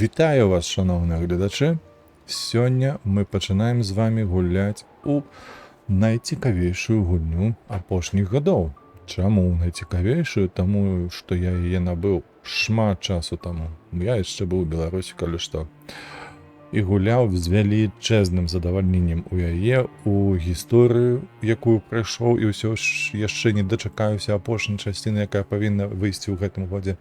Вітаю вас, шановні глядачі! Сьогодні ми починаємо з вами гуляти у найцікавішу гульню апошніх годов. Чому найцікавішу? Тому що я її набив шмат часу тому. Я ще був у Білорусі, коли що. І гуляв з величезним задовольненням у яе, у історію, яку пройшов, і все ж ще не дочекаюся апошньої частини, яка повинна вийти у гэтым годзе.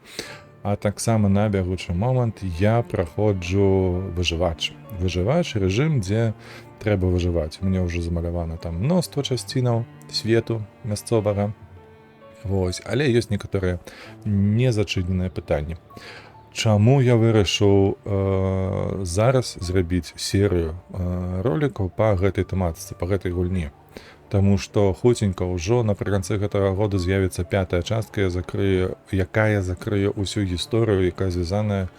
А так само на бягучы момант я праходжу выжывач. Выжывач рэжым, дзе трэба выжываць. Мне ўжо замалявана там мноства часцінаў свету мясцовага. Вось, але ёсць некаторыя незачыненыя пытанні. Чаму я вырашыў зараз зрабіць серыю ролікаў па гэтай тэматыцы, па гэтай гульні? Таму што хуценька ўжо напрыканцы гэтага года з'явіцца 5-я частка, якая закрые ўсю гісторыю, якая звязаная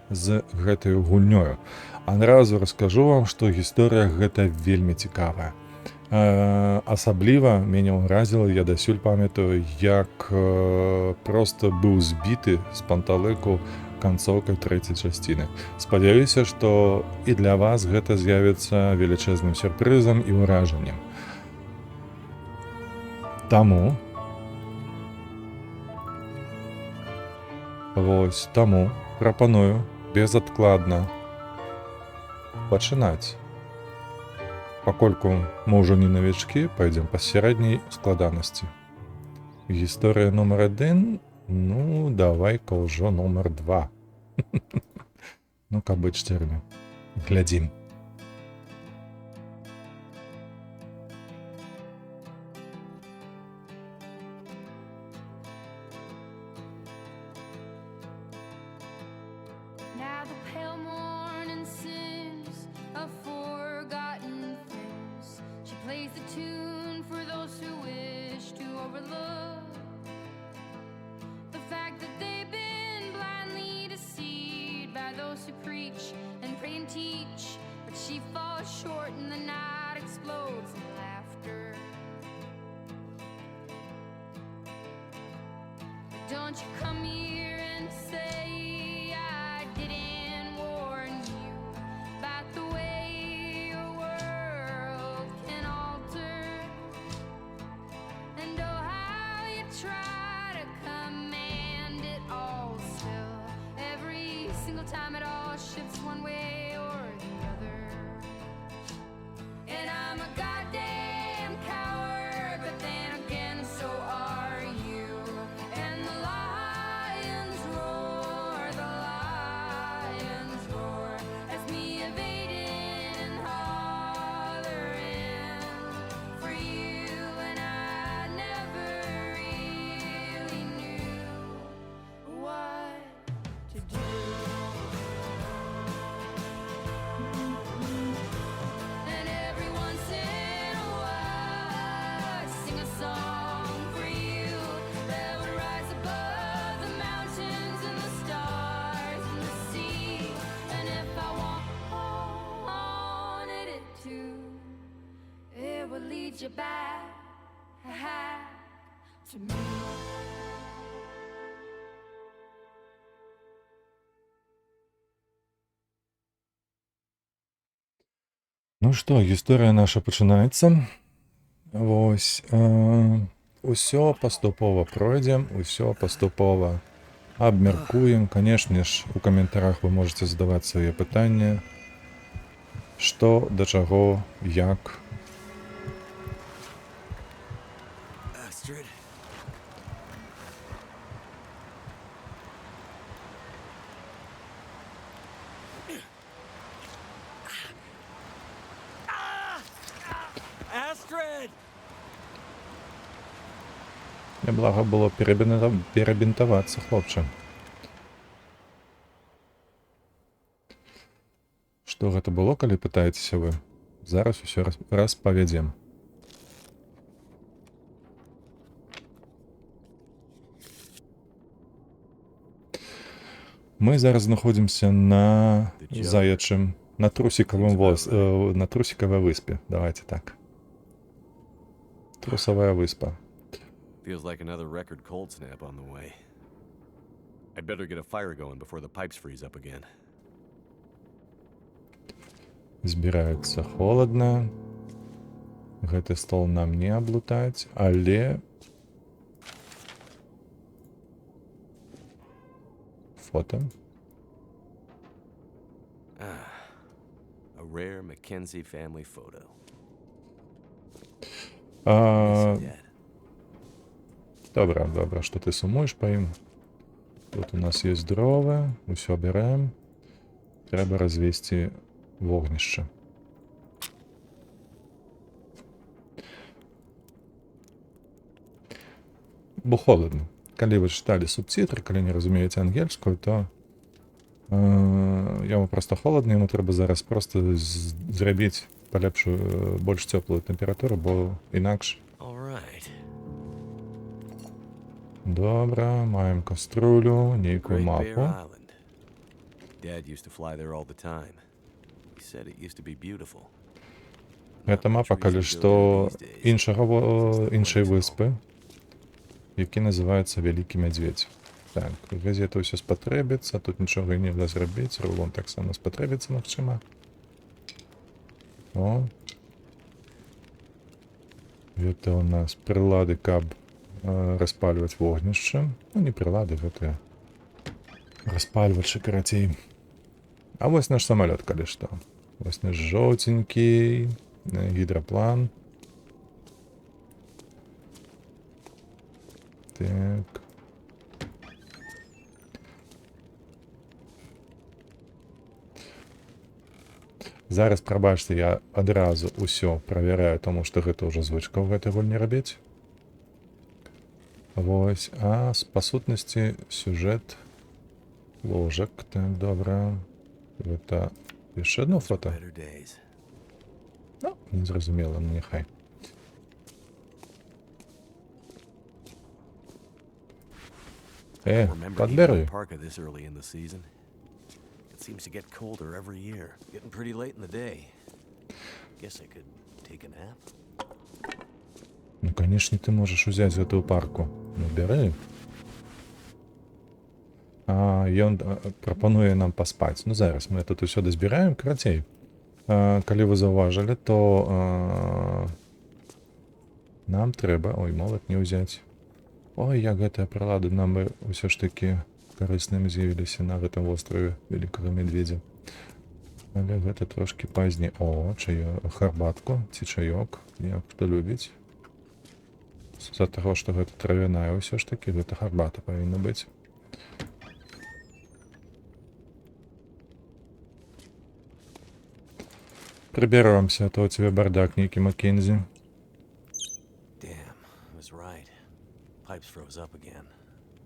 з гэтай гульнёю. Адразу раскажу вам, што гісторыя гэта вельмі цікавая. Асабліва мяне ўразіла, я дасюль памятаю, як проста быў збіты з панталыку канцоўкай 3-й часціны. Спадзяюся, што і для вас гэта з'явіцца велічэзным сюрпрызам і ўражаннем. Таму прапаную безадкладна пачынаць. Пакольку мы ўжо не навічкі, пойдзем па сярэдняй складанасці. Гісторыя нумар 1, ну, давай-ка ўжо нумар 2. Ну, каб быць шчырымі. Глядзім. Now the pale morning sings of forgotten things. She plays the tune for those who wish to overlook the fact that they've been blindly deceived by those who preach and pray and teach. But she falls short and the night explodes in laughter. Don't you come here and say time it all shifts one way or the other. And I'm a goddamn coward, but then again so are you. And the lions roar as me evading and hollering for you. And I never really knew what to do. Lead you back to me. Ну што, гісторыя наша пачынаецца. Вось, усё паступова пройдзем, усё паступова абмяркуем. Канешне ж, у каментарах вы можете задаваць свае пытанні, што, да чаго, як. Неблаго было перабінтавацца, хлопча. Што гэта было, калі пытаецеся вы? Зараз усё распавядзем. Мы зараз знаходзімся на заячым, на трусікавай выспе. Давайте так. Трусавая выспа. Feels like another record cold snap on the way. I'd better get a fire going before the pipes freeze up again. Збіраецца холодна. Гэты стол нам не аблутаць, але фото. A rare Mackenzie family photo. А, Dead. добра, што ты сумуеш па ім. Тут у нас ёсць дровы, усё бярэм. Трэба развесці вогнішча. Бо холодно. Калі вы чыталі субцітры, калі не разумееце ангельскую, то яму проста холодна, яму трэба зараз проста зрабіць палепшую, больш цёплую тэмпературу, бо інакш. All right. Добра, маем каструлю, нейкую Great Bear мапу. Island. Dad used to fly there all the time. He said it used to be beautiful. Гэта мапа, калі што іншай выспы, які называецца Вялікі Мядзведзь. Так, газета ўсё спатрэбіцца, тут нічога не да зрабіць, рулон таксама спатрэбіцца, магчыма. О. Гэта у нас прылады, каб распальваць вогнішча. Ну, не прылады, гэта распальвачы, карацей. А вось наш самалёт, калі што. Вось наш жоўценькі гідраплан. Так. Зараз, прабачце, я адразу ўсё правяраю, таму што гэта ўжо звычка ў гэтай гульні рабіць. Вось, а па сутнасці сюжэт ложак. Так, добра. Гэта яшчэ одно фото. Better days. Ну, незразумела, ну няхай. Remember eating Падберы. parka this early in the season. It seems to get colder every year. Getting pretty late in the day. Guess I could take a nap. Ну, канешне, ты можаш узяць гэтую парку. Ну, бяры. А ён прапануе нам паспаць. Ну, зараз мы тут усё дазбіраем, карацей. Калі вы заўважылі, то нам трэба... Ой, молат не ўзяць. Ой, як гэтыя прылады нам бы ўсё ж такі карыснымі з'явіліся на гэтым востраве Вялікага Мядзведзя. Але гэта трошкі пазней. О, харбатку ці чаёк. Як хто любіць. З-за таго, што гэта травяная ўсё ж такі, гэта харбата павінна быць. Прыберомся, а то у цябе бардак нейкі Маккензі. Damn, I was right. Pipes froze up again.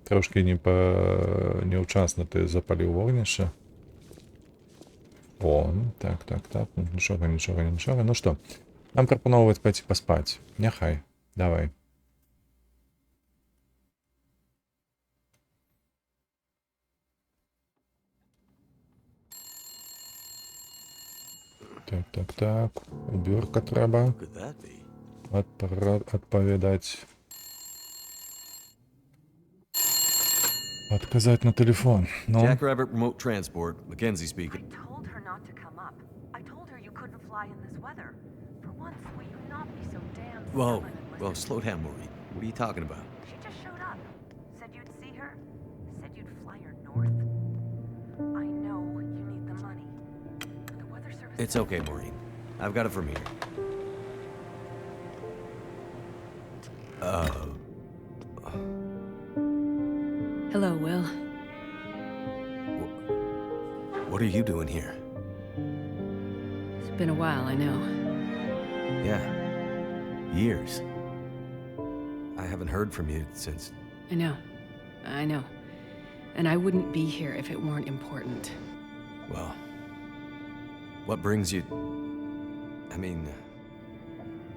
Трошкі неўчасна ты запаліў вогнішча. О, так. Нічога. Ну што, нам прапаноўваюць пайці паспаць. Няхай, давай. Так. Убёрка трэба. Who could that be? Адпавядаць. Адказаць на тэлефон. Ну, Jackrabbit Remote Transport. Mackenzie speaking. I told her not to come up. I told her you couldn't fly in this weather. For once, will you not be so damn Whoa, stubborn and whoa, listen? slow down, Maureen. What are you talking about? She just showed up. Said you'd see her. Said you'd fly her north. I know you need the money. The weather service... It's okay, Maureen. I've got it from here. Hello, Will. What are you doing here? It's been a while, I know. Yeah. Years. I haven't heard from you since... I know. And I wouldn't be here if it weren't important. Well... What brings you... I mean...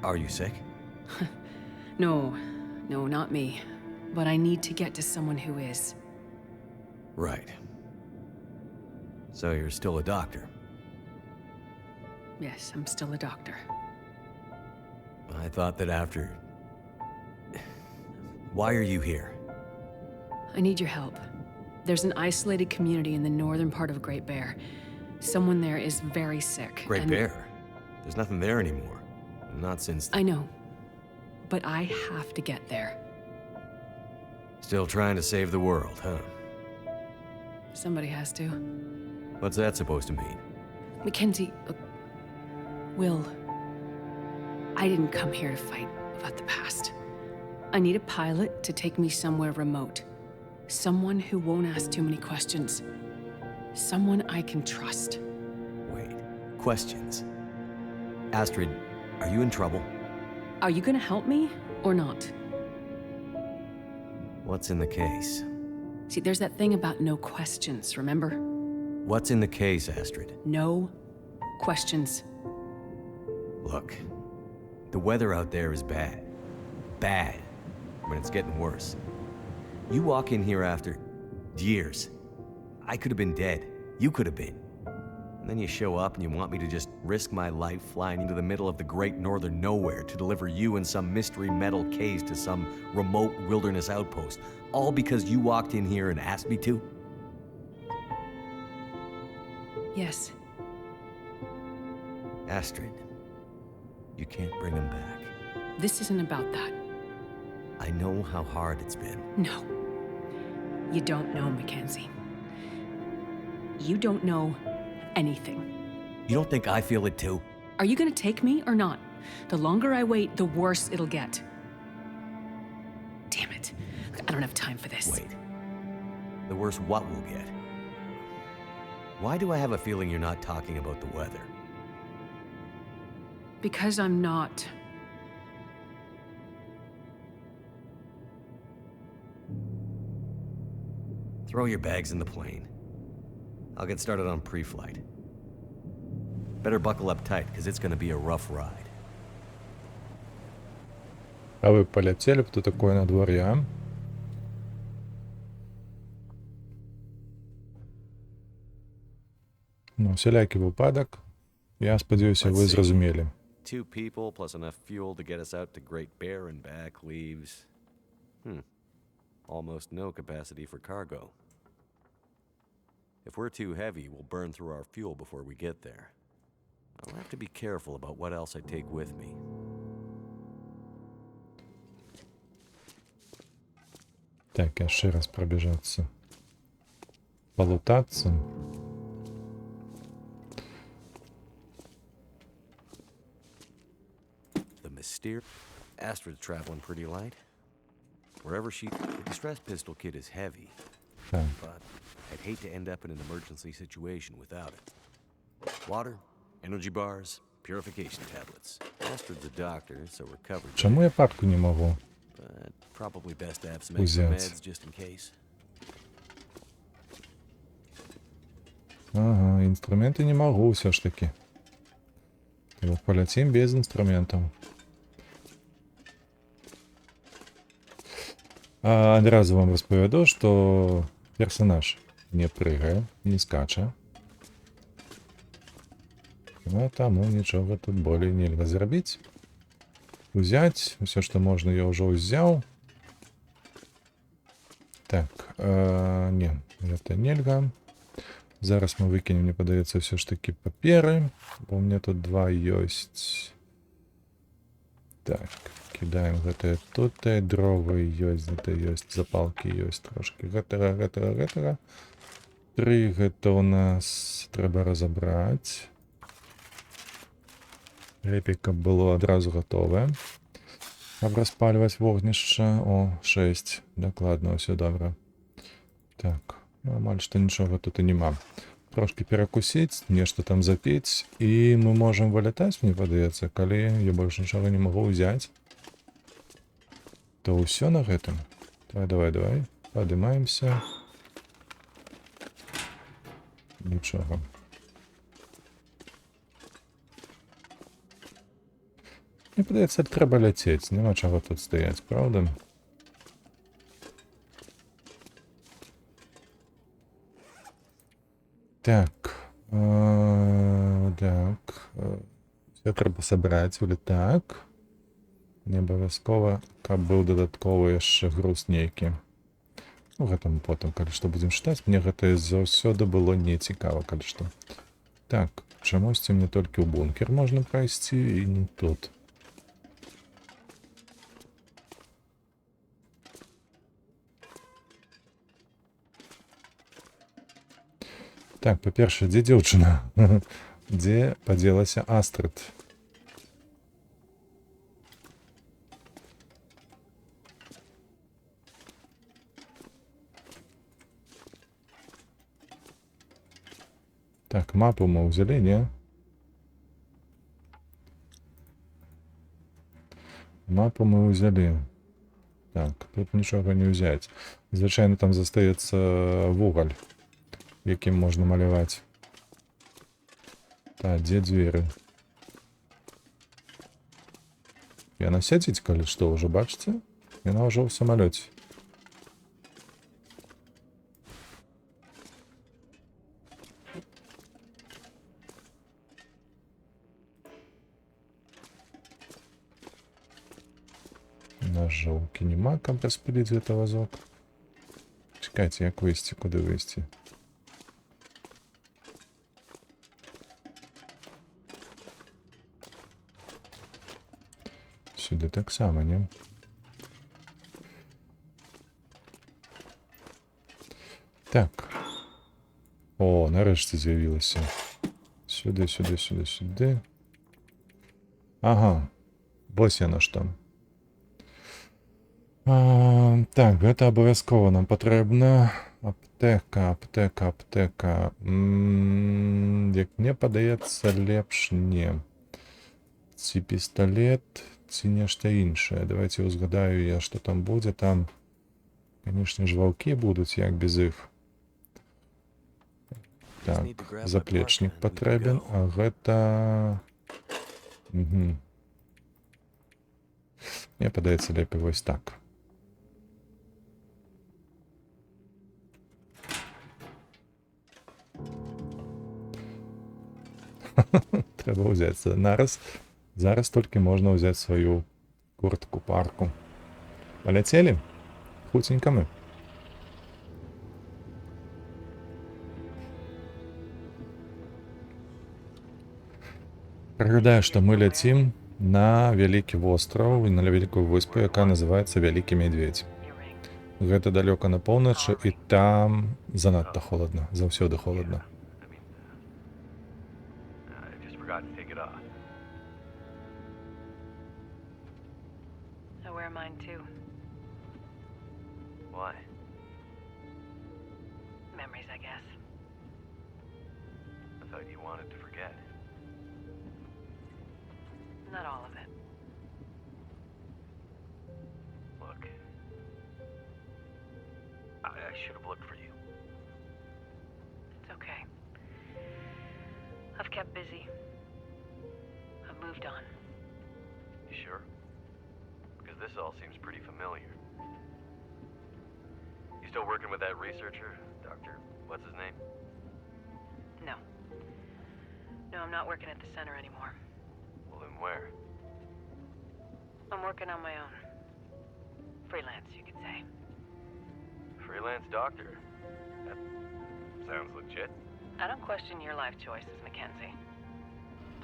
Are you sick? No, not me. But I need to get to someone who is. Right. So you're still a doctor? Yes, I'm still a doctor. I thought that after... Why are you here? I need your help. There's an isolated community in the northern part of Great Bear. Someone there is very sick. Great and Bear. There's nothing there anymore. Not since... I know. But I have to get there. Still trying to save the world, huh? Somebody has to. What's that supposed to mean? Mackenzie, look, Will, I didn't come here to fight about the past. I need a pilot to take me somewhere remote. Someone who won't ask too many questions. Someone I can trust. Wait. Questions. Astrid, are you in trouble? Are you gonna help me or not? What's in the case? See, there's that thing about no questions, remember? What's in the case, Astrid? No questions. Look, the weather out there is bad. Bad. When it's getting worse. You walk in here after years. I could have been dead. You could have been. And then you show up and you want me to just risk my life flying into the middle of the great northern nowhere to deliver you in some mystery metal case to some remote wilderness outpost. All because you walked in here and asked me to? Yes. Astrid, you can't bring him back. This isn't about that. I know how hard it's been. No. You don't know, Mackenzie. You don't know anything. You don't think I feel it too? Are you gonna take me or not? The longer I wait, the worse it'll get. Damn it. I don't have time for this. Wait. The worse what we'll get? Why do I have a feeling you're not talking about the weather? Because I'm not. Throw your bags in the plane. I'll get started on pre-flight. Better buckle up tight, because it's gonna be a rough ride. А вы полетели, кто такой на дворе, а? Ну, всілякий випадок. Я сподіваюся, ви Let's see. зрозуміли. 2 people plus enough fuel to get us out to Great Bear and back leaves... almost no capacity for cargo. If we're too heavy, we'll burn through our fuel before we get there. I'll have to be careful about what else I take with me. Так, я ще раз пробіжатися. Полутатися. The Mystere... Astrid's traveling pretty light. Wherever she... The distress pistol kit is heavy, Так. but I'd hate to end up in an emergency situation without it. Water, energy bars, purification tablets. Astrid's a doctor, so we're covered. Чому я папку не можу? But probably best to have some extra Взять. meds just in case. Ага, інструменти не можу все ж таки. Тому полетим без інструментів. Одразу вам розповіду, що персонаж не пригає, не скаче. Ну, тому нічого тут более нельзя зробити. Взять, все, що можна, я вже взяв. Так, не, це нельзя. Зараз ми викинемо, мені подається, все ж таки папери, бо у мене тут 2 есть. Так, кидаємо гэта тут, дрова есть, гэта есть, запалки есть трошки. Гэтага. 3 гэта у нас треба разобрать. Лепей, каб было одразу готове. Каб розпалювати вогнище. О, 6. Докладно, все добре. Так, нормально, що нічого тут і нема. Трошки перекусить, нечто там запить, і ми можемо вилітати, мені подається, коли я більше нічого не можу взяти. То все на гэтым. Давай. Поднимаемся. Нічого. Мені подається, треба летіти, нема чого тут стоять, правда? Так. Все треба собрать в літак. Не обов'язково, каб був додатковий ще груз нейкі. Ну, гэтаму потім, калі што будзем чытаць. Мне гэта заўсёды было не цікава, калі што. Так, чамусьці мне толькі ў бункер можна прайсці і не тут. Так, па-першае, дзе дзяўчына? Дзе падзелася Астрыд? Так, мапу мы ўзялі, не? Мапу мы ўзялі. Так, тут нічога не ўзяць. Звычайна там застаецца вугаль, якім можна маляваць. Так, дзе дзверы? Яна сядзіць, калі што, ўжо бачыце? Яна ўжо ў самалёце. Ножовки нема, каб распыліць гэта вазок. Чекайце, як выйсці, куды выйсці? Сюды таксама, не? Так. О, нарэшце з'явілася. Сюды, сюды, сюды, сюды. Ага. Вось яно што. Так, гэта абавязкова нам патрэбна. Аптэка, аптэка, аптэка. Як мне падаецца, лепш не. Ці пісталет, ці нешта іншае. Давайте ўзгадаю я, што там будзе. Там, канешне ж, ваўкі будуць, як без іх. Так, заплечнік патрэбен, а гэта... Мне падаецца лепей вось так. Трэба ўзяць нараз. Зараз толькі можна ўзяць сваю куртку, парку. Паляцелі? Хуценька мы. Прыгадаю, што мы ляцім на вялікі востраў і на вялікую выспу, якая называецца Вялікі Мядзведзь. Гэта далёка на поўначы, і там занадта холадна, заўсёды холадна. I wear mine too. Why? Memories, I guess. I thought you wanted to forget. Not all of it. Look. I should have looked for you. It's okay. I've kept busy. I've moved on. You sure? Because this all seems pretty familiar. You still working with that researcher? Dr. What's his name? No. No, I'm not working at the center anymore. Well, then where? I'm working on my own. Freelance, you could say. Freelance doctor? That sounds legit. I don't question your life choices, Mackenzie.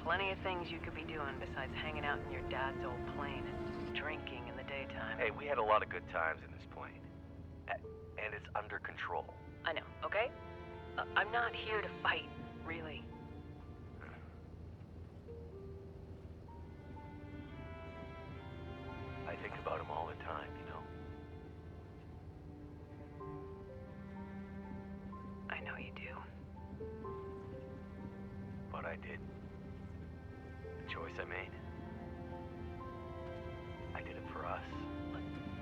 Plenty of things you could be doing besides hanging out in your dad's old plane and drinking in the daytime. Hey, we had a lot of good times in this plane. And it's under control. I know, okay? I'm not here to fight, really. I think about him all the time, you know? I know you do. But I did. The choice I made. I did it for us.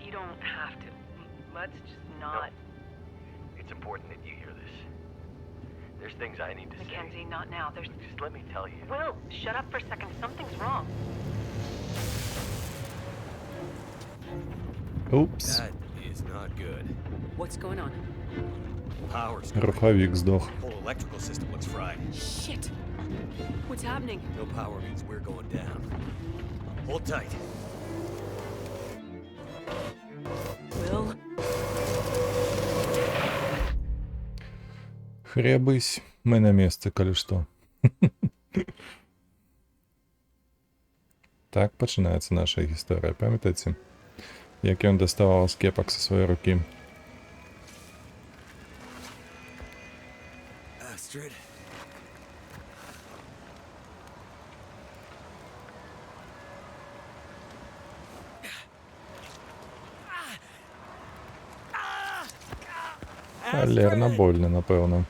You don't have to. Let's just not... No. It's important that you hear this. There's things I need to Mackenzie, say. not now. There's... Just let me tell you. Will, shut up for a second. Something's wrong. Упс. That is not good. What's going on? Power's Рухавік здох. The whole electrical system looks fried. Shit! What's happening? No power means we're going down. Hold tight. Will? Хребысь, мы на месцы, калі што. Так пачынаецца наша гісторыя, памятаеце? Як ён даставаў скепак са сваёй рукі. Astrid. Алерна больно, напэўна.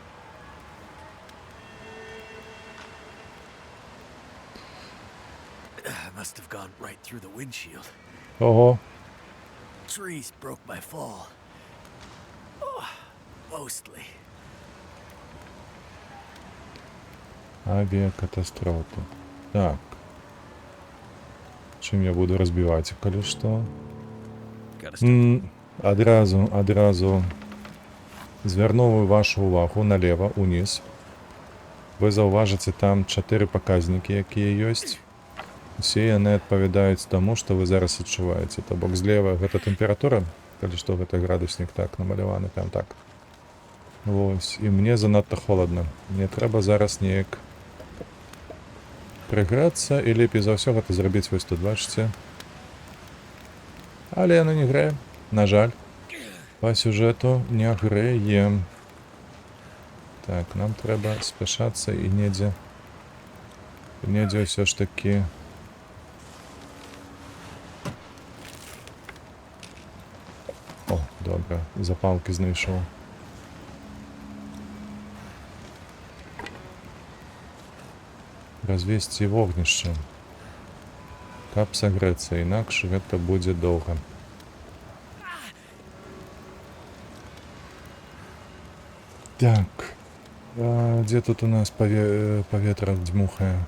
Must have gone right through the windshield. Ого, Trees broke my fall. Oh, mostly. авіакатастрофа. Так. Чым я буду разбіваць, калі што? Gotta start. Адразу звярну вашу увагу налево, уніз. Вы заўважыце там 4 паказнікі, якія ёсць. Усе яны адпавядаюць таму, што вы зараз адчуваеце. То бок злева гэта тэмпература, калі што гэта градуснік так намаляваны, прям так. Вось, і мне занадта холадна. Мне трэба зараз неяк прыграцца, і лепей за ўсё гэта зрабіць вось тут, бачыце. Але яно не грэе, на жаль. Па сюжэту не грэе. Так, нам трэба спяшацца і недзе ўсё ж такі о, добра, запалкі знайшоў. Развесці вогнішча, каб сагрэцца, інакш гэта будзе доўга. Так, дзе тут у нас паветра дзьмухае?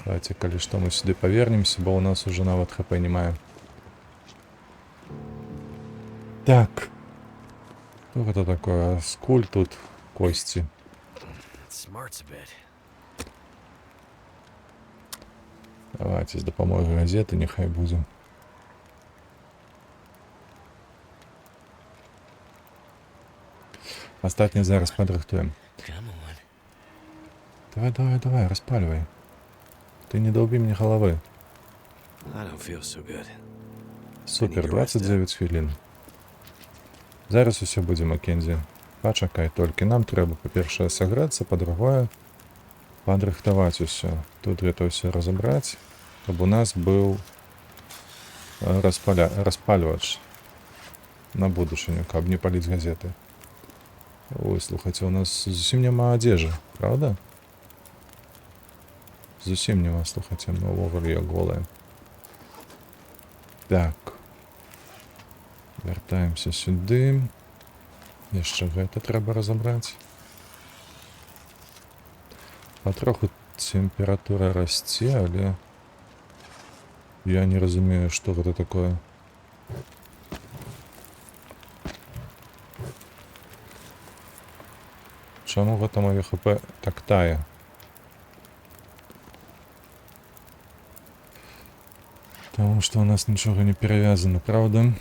Давайте, калі што, мы сюды павернемся, бо ў нас уже нават хп не мае. Так. Што гэта такое? Скуль тут косці? Smarts a bit. Давайте з дапамогай газеты няхай будзе. Астатняе зараз падрыхтуем. Come on. Давай, распальвай. Ты не даўбі мне галавы. I don't feel so good. Супер, 29 хвілін. Зараз усё будзе, Маккензі. Пачакай толькі. Нам трэба, па-першае, саграцца, па-другое, падрыхтаваць усё. Тут гэта ўсё разабраць, каб у нас быў распальвач на будучыню, каб не паліць газеты. Ой, слухайце, у нас зусім няма адзежы, правда? Зусім няма, слухайце, мы ўвогуле як голыя. Так. Вяртаемся сюды. Яшчэ гэта трэба разабраць. Патроху тэмпература расце, але я не разумею, што гэта такое. Чаму гэта маё ХП так тае? Таму што у нас нічога не перавязана, правда?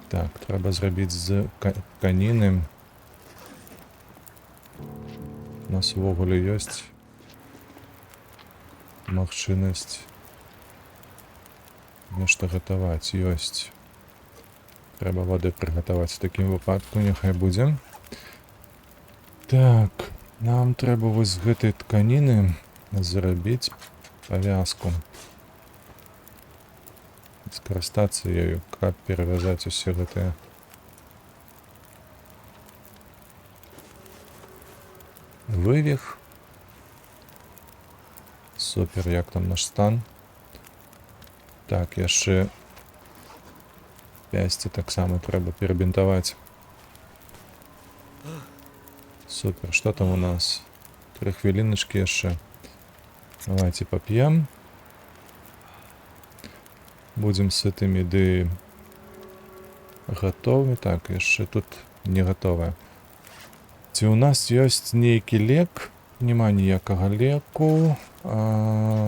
Так, трэба зрабіць з тканіны. У нас увогуле ёсць магчымасць нешта гатаваць, ёсць. Трэба вады прыгатаваць у такім выпадку, няхай будзе. Так, нам трэба вось з гэтай тканіны зрабіць павязку. Скарыстацца ёю, каб перавязаць усе гэтыя вывих. Супер, як там наш стан? Так, яшчэ пясці таксама трэба перабінтаваць. Супер, што там у нас? 3 хвіліначкі яшчэ. Давайте пап'ем. Будзем сытымі ды гатовы. Так, яшчэ тут не гатовая. Ці ў нас ёсць нейкі лек, Няма ніякага леку.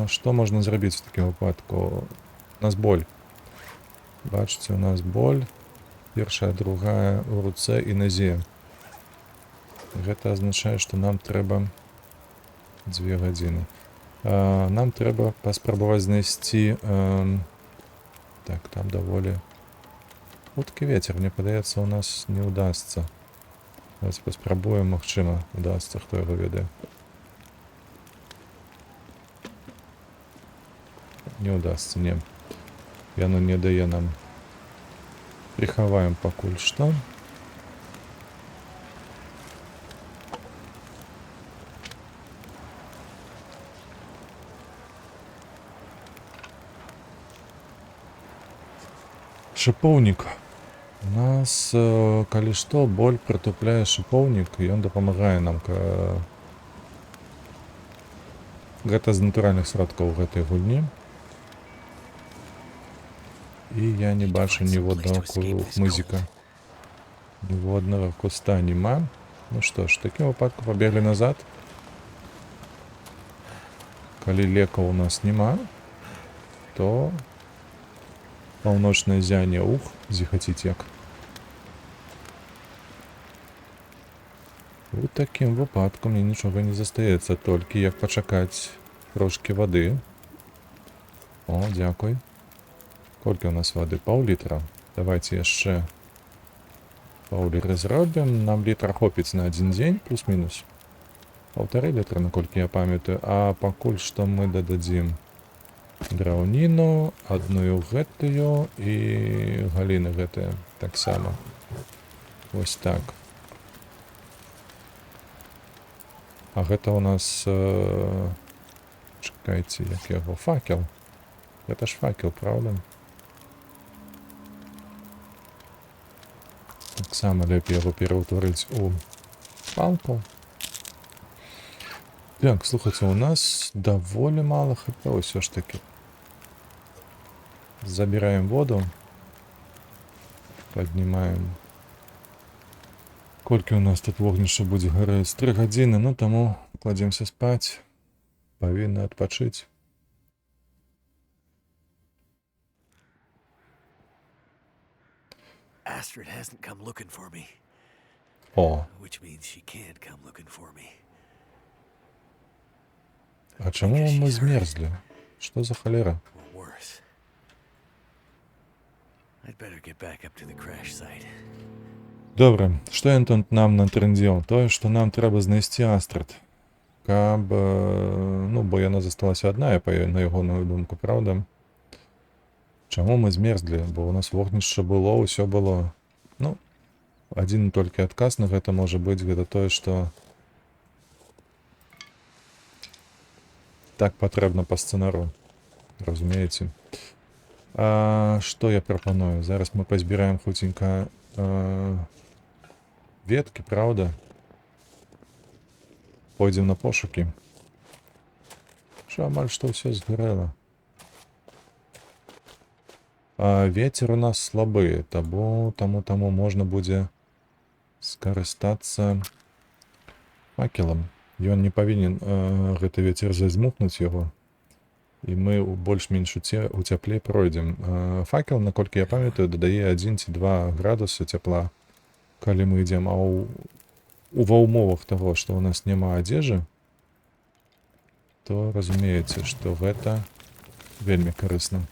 Што можна зрабіць у такім выпадку? У нас боль. Бачыце, у нас боль. Першая, другая у руцэ і назе. Гэта азначае, што нам трэба 2 гадзіны. Нам трэба паспрабаваць знайсці... Так, там даволі хуткі вецер, мне падаецца, у нас не ўдасца. Давайте паспрабуем, магчыма, удасца, хто яго ведае. Не ўдасца, не. Яно не дае нам. Прихаваем пакуль што. Шыпоўнік. У нас, калі што, боль прытупляе шыпоўнік, і ён дапамагае нам. Гэта з натуральных сродкаў гэтай гульні. І я не бачу ніводнага хмызіка. Ніводнага куста нема. Ну што ж, в такім выпадку пабеглі назад. Калі лекаў у нас няма, то паўночнае зянне, зіхаціць як. У такім выпадку мне нічога не застаецца, толькі як пачакаць трошкі вады. О, дзякуй. Колькі у нас вады? Паўлітра. Давайте яшчэ паўлітра зробім. Нам літра хопіць на 1 дзень, плюс-мінус. 1,5 літра, наколькі я памятаю. А пакуль што мы дададзім драўніну, адную гэтую і галіны гэтыя таксама. Вось так. А гэта у нас... Чакайце, як яго? Факел. Гэта ж факел, правда? Таксама лепей яго пераўтварыць у палку. Так, слухайце, у нас даволі мала хп ўсё ж таки. Забираем воду. Поднимаем. Колькі у нас тут вогнішча будзе гарэць? 3 гадзіны, ну таму кладземся спаць. Павінны адпачыць. Astrid hasn't come looking for me, О, which means she can't come looking for me. а чаму мы змерзлі? Што за халера? Or worse. I'd better get back up to the crash site. Добра, што ён тут нам натрындзеў? Тое, што нам трэба знайсці Астрид. Каб... Ну, бо яна засталася адна, на ягоную думку, правда? Чаму мы змерзлі? Бо у нас вогнішча было, ўсё было. Ну, адзін толькі адказ на гэта можа быць, гэта тое, што так патрэбна па сцэнару. Разумееце? Што я прапаную? Зараз мы пазбіраем хуценька веткі, правда? Пойдзем на пошукі. Що амаль што ўсё згарэла. Вецер у нас слабы, таму можна будзе скарыстацца факелам. Ён не павінен гэты вецер задзьмухнуць яго. І мы больш-менш у цяпле пройдзем. Факел, наколькі я памятаю, дадае 1 ці 2 градусы цяпла, калі мы ідзем. А ва ўмовах таго, што ў нас няма адзежы, то разумееце, што гэта вельмі карысна.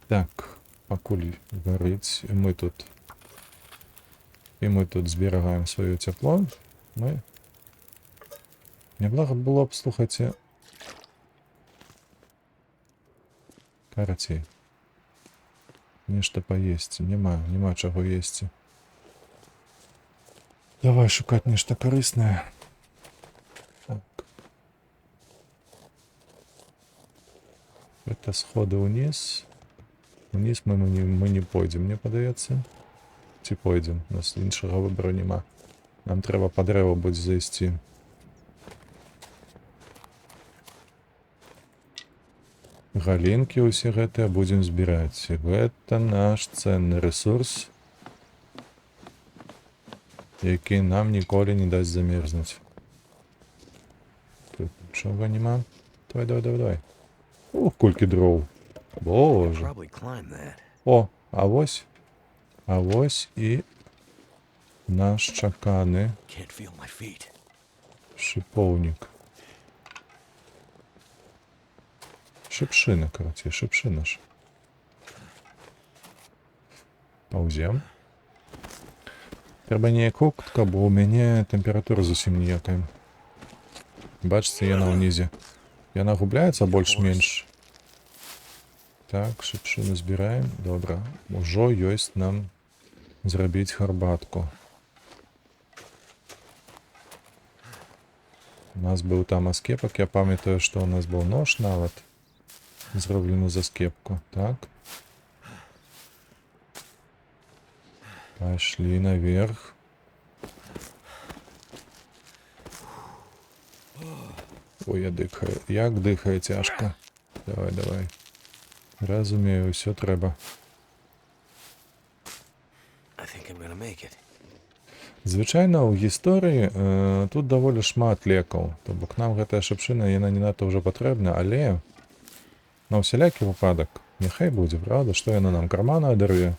Так, пакуль гарыць, і мы тут зберагаем сваё цяпло. Мы... Няблага было б, слухайце, карацей. Нешта паесці. Няма чаго есці. Давай шукаць нешта карыснае. Так. Это сходы ўніз. Уніз мы не пойдзем, мне падаецца. Ці пойдзем? У нас іншага выбару няма. Нам трэба па дрэва будзе зайсці. Галінкі ўсе гэтыя будзем збіраць. Гэта наш ценны рэсурс, які нам ніколі не дасць замерзнуць. лепшого нема. Давай, давай, давай, давай. Ух, колькі дроў. Боже. Probably climb that. О, а вось і наш чаканы Can't feel my feet. шыпоўнік. Шыпшына, карацей, шыпшына ж. Паўзем. Трэба неяк хутка, бо ў мяне тэмпература зусім ніякая. Бачыце, яна ўнізе. Яна губляецца больш-менш. Так, шыпшыну збіраем. Добра. Ужо ёсць нам зрабіць гарбатку. У нас быў там аскепак. Я памятаю, што у нас быў нож нават. Зроблены за скепку. Так. Пошли наверх. Ой, я дыхаю. Як дыхае цяжка. Давай, давай. Разумею, ўсё трэба. I think I'm gonna make it. Звычайна ў гісторыі тут даволі шмат лекаў. То бок нам гэтая шыпшына, яна не надта ўжо патрэбна, але на ўсялякі выпадак няхай будзе, правда, што яна нам кармана адарве.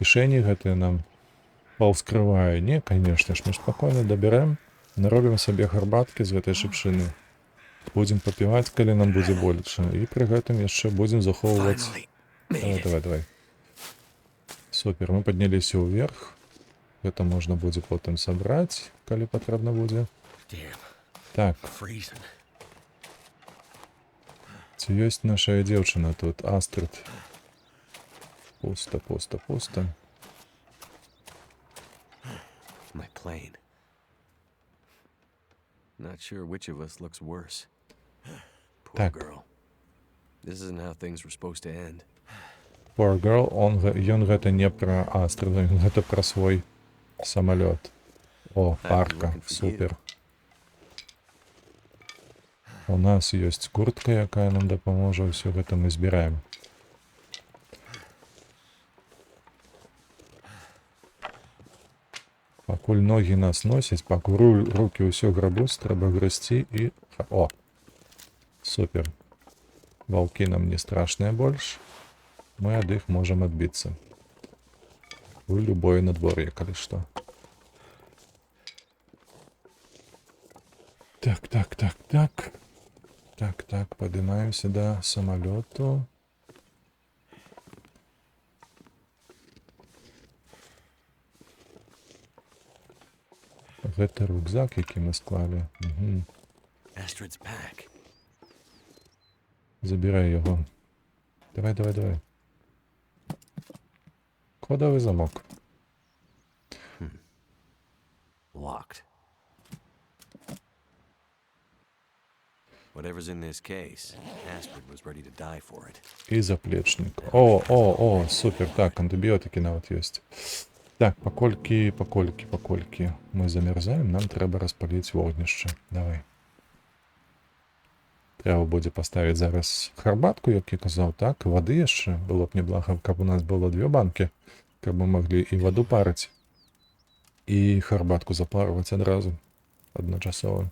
Кішэні гэтыя нам паўскрывае. Не, канешне ж, мы спакойна дабярэм, наробім сабе гарбаткі з гэтай шыпшыны. Будзем папіваць, калі нам будзе боляча. І пры гэтым яшчэ будзем захоўваць... Finally Давай, made it. давай, давай. Супер, мы падняліся ўверх. Гэта можна будзе потым сабраць, калі патрэбна будзе. Damn, Так, freezing. ці ёсць нашая дзеўчына тут, Астрид? Пуста, пуста, пуста. My plane. Not sure which of us looks worse. Poor Так. girl. This isn't how things were supposed to end. Poor girl, ён гэта не пра Астрид, ён гэта пра свой самалёт. О, парка, супер. У нас ёсць куртка, якая нам дапаможа, ўсё гэта мы збіраем. Пакуль ногі нас носяць, пакуль рукі ўсё грабуць, трэба грысці і... О! Супер. Ваўкі нам не страшныя больш. Мы ад іх можам адбіцца. У любое надвор'е, калі што. Так, так, так, так. Так, так, падымаемся да самалёту. Гэта рюкзак, які мы склалі. Угу. Astrid's pack. Забірай яго. Давай, давай, давай. Кодовий замок. Locked. Whatever's in this case, Astrid was ready to die for it. І заплечник. О, супер. Так, антибіотики нават ёсць. Так, паколькі мы замерзаем, нам трэба распаліць вогнішча. Давай. Трэба будзе паставіць зараз гарбатку, як я казаў, так, вады яшчэ. Было б неблага, каб у нас было 2 банкі, каб мы маглі і ваду парыць, і гарбатку запарваць адразу, адначасова.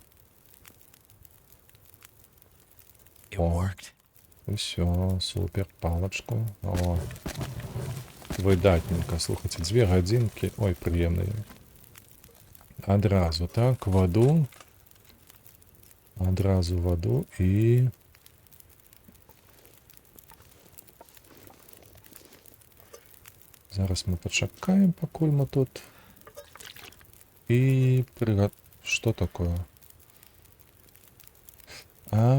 It worked. Усё, супер, палачку. О, выдатненько, слухайце, 2 гадзінкі. Ой, прыемна. Адразу, так, ваду. Адразу ваду і... Зараз мы пачакаем, пакуль мы тут. І... Што такое?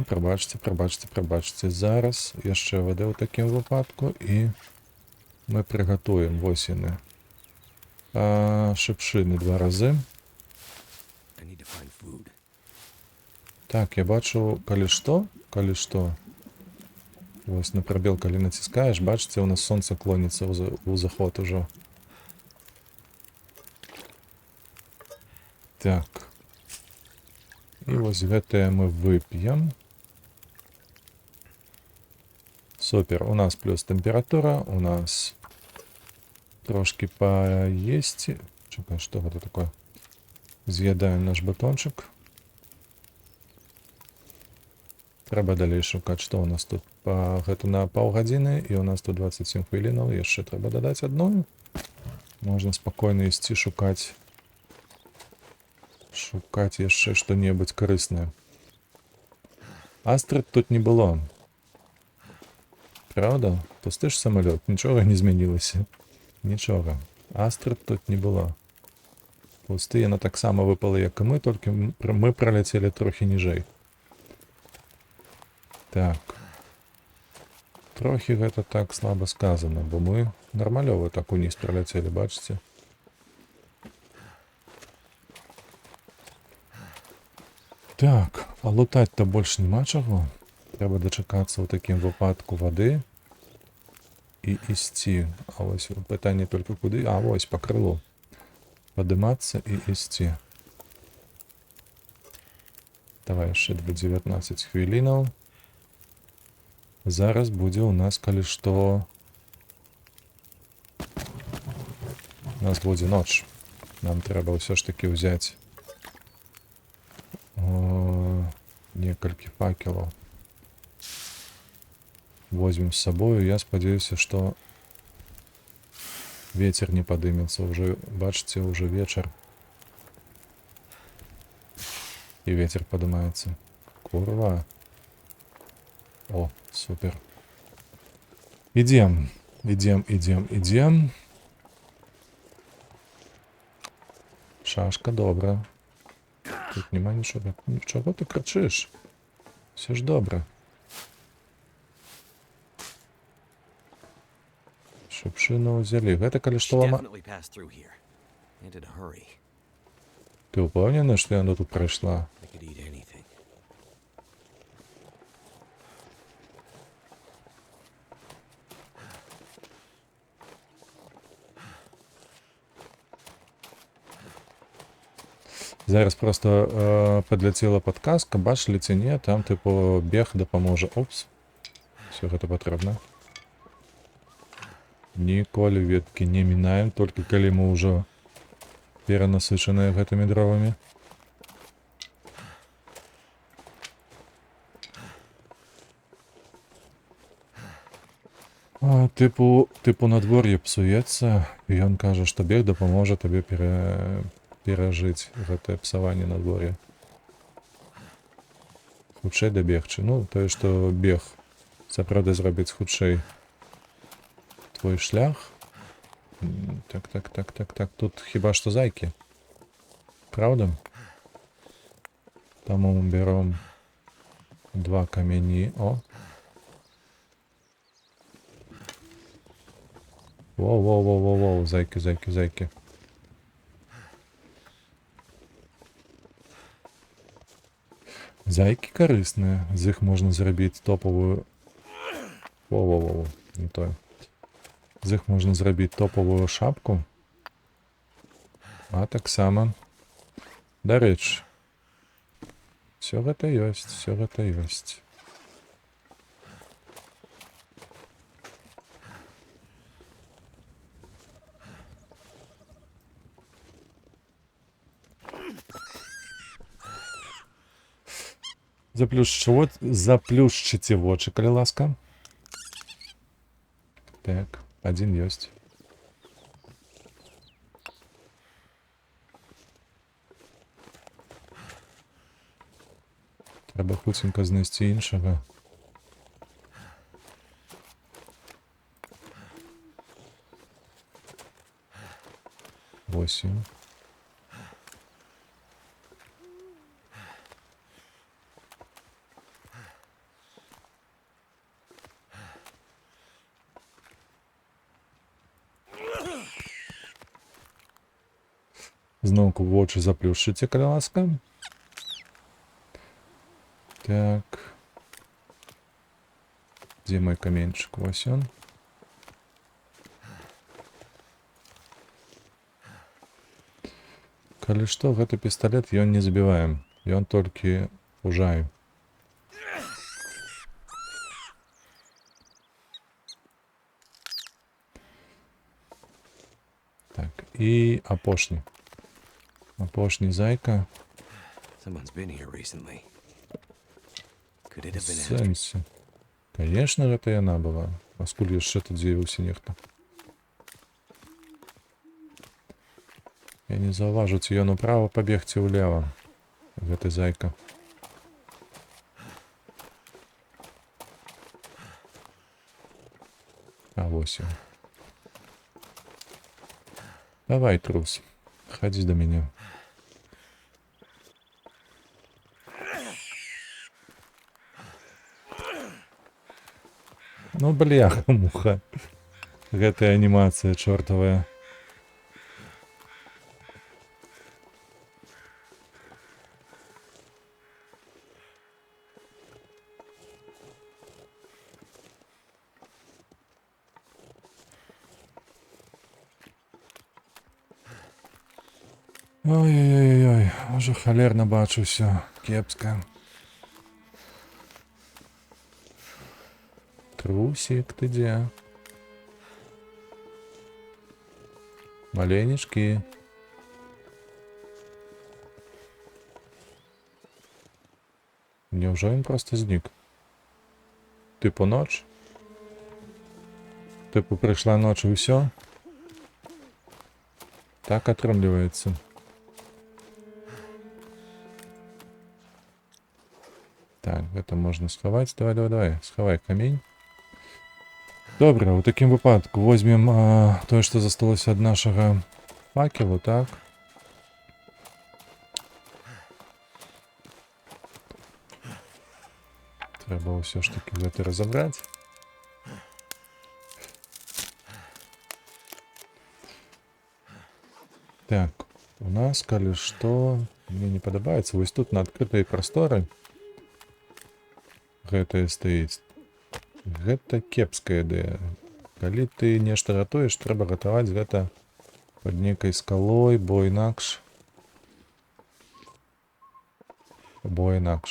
Прабачце. Зараз яшчэ вады ў такім выпадку і мы прыгатуем восені. Шыпшыны 2 разы. I need to find food. Так, я бачу, калі што. Вось на прабел, калі націскаеш, бачыце, у нас сонца клоніцца ў заход ужо. Так. І вось гэтае мы вып'ем. Супер, у нас плюс тэмпература, у нас трошки паесці. Чакай, што гэта такое? З'ядаем наш батончык. Трэба далей шукаць, што ў нас тут. Гэта на паўгадзіны, і ў нас тут 27 хвілінаў. Яшчэ трэба дадаць адну. Можна спакойна ісці шукаць яшчэ што-небудзь карыснае. Астрыд тут не было. Правда? Пусты ж самалёт, нічога не змянілася. Нічога. Астрыд тут не было. Пусты, яна таксама выпала, як і мы, толькі мы праляцелі трохі ніжэй. Так. Трохі гэта так слаба сказана, бо мы нармалёва так уніз праляцелі, бачыце? Так, а лутаць-то больш няма чаго. Трэба дачакацца ў такім выпадку вады і ісці. А вось пытанне толькі куды? А вось па крылу. Падымацца і ісці. Давай яшчэ 19 хвілінаў. Зараз будзе ў нас, калі што... У нас будзе ноч. Нам трэба ўсё ж такі ўзяць некалькі факелаў. Возьмем з сабою. Я спадзяюся, што ветер не падымецца. Уже, бачыце, уже вечар. І ветер падымаецца. Курва. О, супер. Ідзем. Шашка добра. Тут няма нічога. Чого ти кричиш? Все ж добре. Шипшину взяли. Гэта калі што лама... Definitely passed through here. And in a hurry. Ти упевнений, що вона тут пройшла? I could eat anything. Зараз просто підлетіла подказка, бачили ці ні, там типу бег допоможе. Опс. Все гэта патрэбна. Ніколі веткі не мінаем, толькі калі мы ўжо перанасычаныя гэтымі дровамі. Типу надвор'е псуецца, і ён кажа, што бег дапаможа табе перажыць гэтае псаванне надвор'я. Хутчэй дабегчы. Ну, тое, што бег сапраўды зробіць хутчэй твой шлях. Так. Тут хіба што зайкі. Правда? Таму мы бяром 2 камяні. О! Воу, зайкі. Зайкі карысныя. З іх можна зрабіць топавую... Воу, не тое. З іх можна зрабіць топавую шапку. А таксама... Дарэчы. Всё гэта ёсць. Заплюшчыце вочы, калі ласка. Так, один ёсць. Трэба хуценька знайсці іншага. Восемь. Зноўку вочы заплюшчыце, калі ласка. Так. Дзе мой каменьчык? Вось ён. Калі што, гэты пісталет ён не забіваем. Ён толькі ужае. Так, і апошні. Апошні зайка. Someone's been here recently. Could it have been В Astrid? сэнсе. Конечно, гэта яна была. А скуль яшчэ тут з'явіўся нехта? Я не заўважу, ці ён управа пабег ці ўлева. Гэты зайка. А вось ён. Давай, трус. Хадзі да мяне. Ну, бляха-муха. Гэтая анімацыя чортавая. Ой-ой-ой, уже халерна бачу ўсё. Кепска. Трусик, ты где? Маленечки. Неужели он просто знік? Типу ноч? Типу прийшла ноч і все? Так атрымліваецца. Так, гэта можна схаваць. Давай, схавай камень. Добре, у такім выпадку возьмем тое, што засталося ад нашага факелу, так? Трэба ўсё ж таки гэта разабраць. Так, у нас, калі што, мне не падабаецца, вось тут на адкрытай прасторы гэтае стаіць. Гэта кепская ідэя. Калі ты нешта ратуеш, трэба ратаваць гэта пад нейкай скалой, бо інакш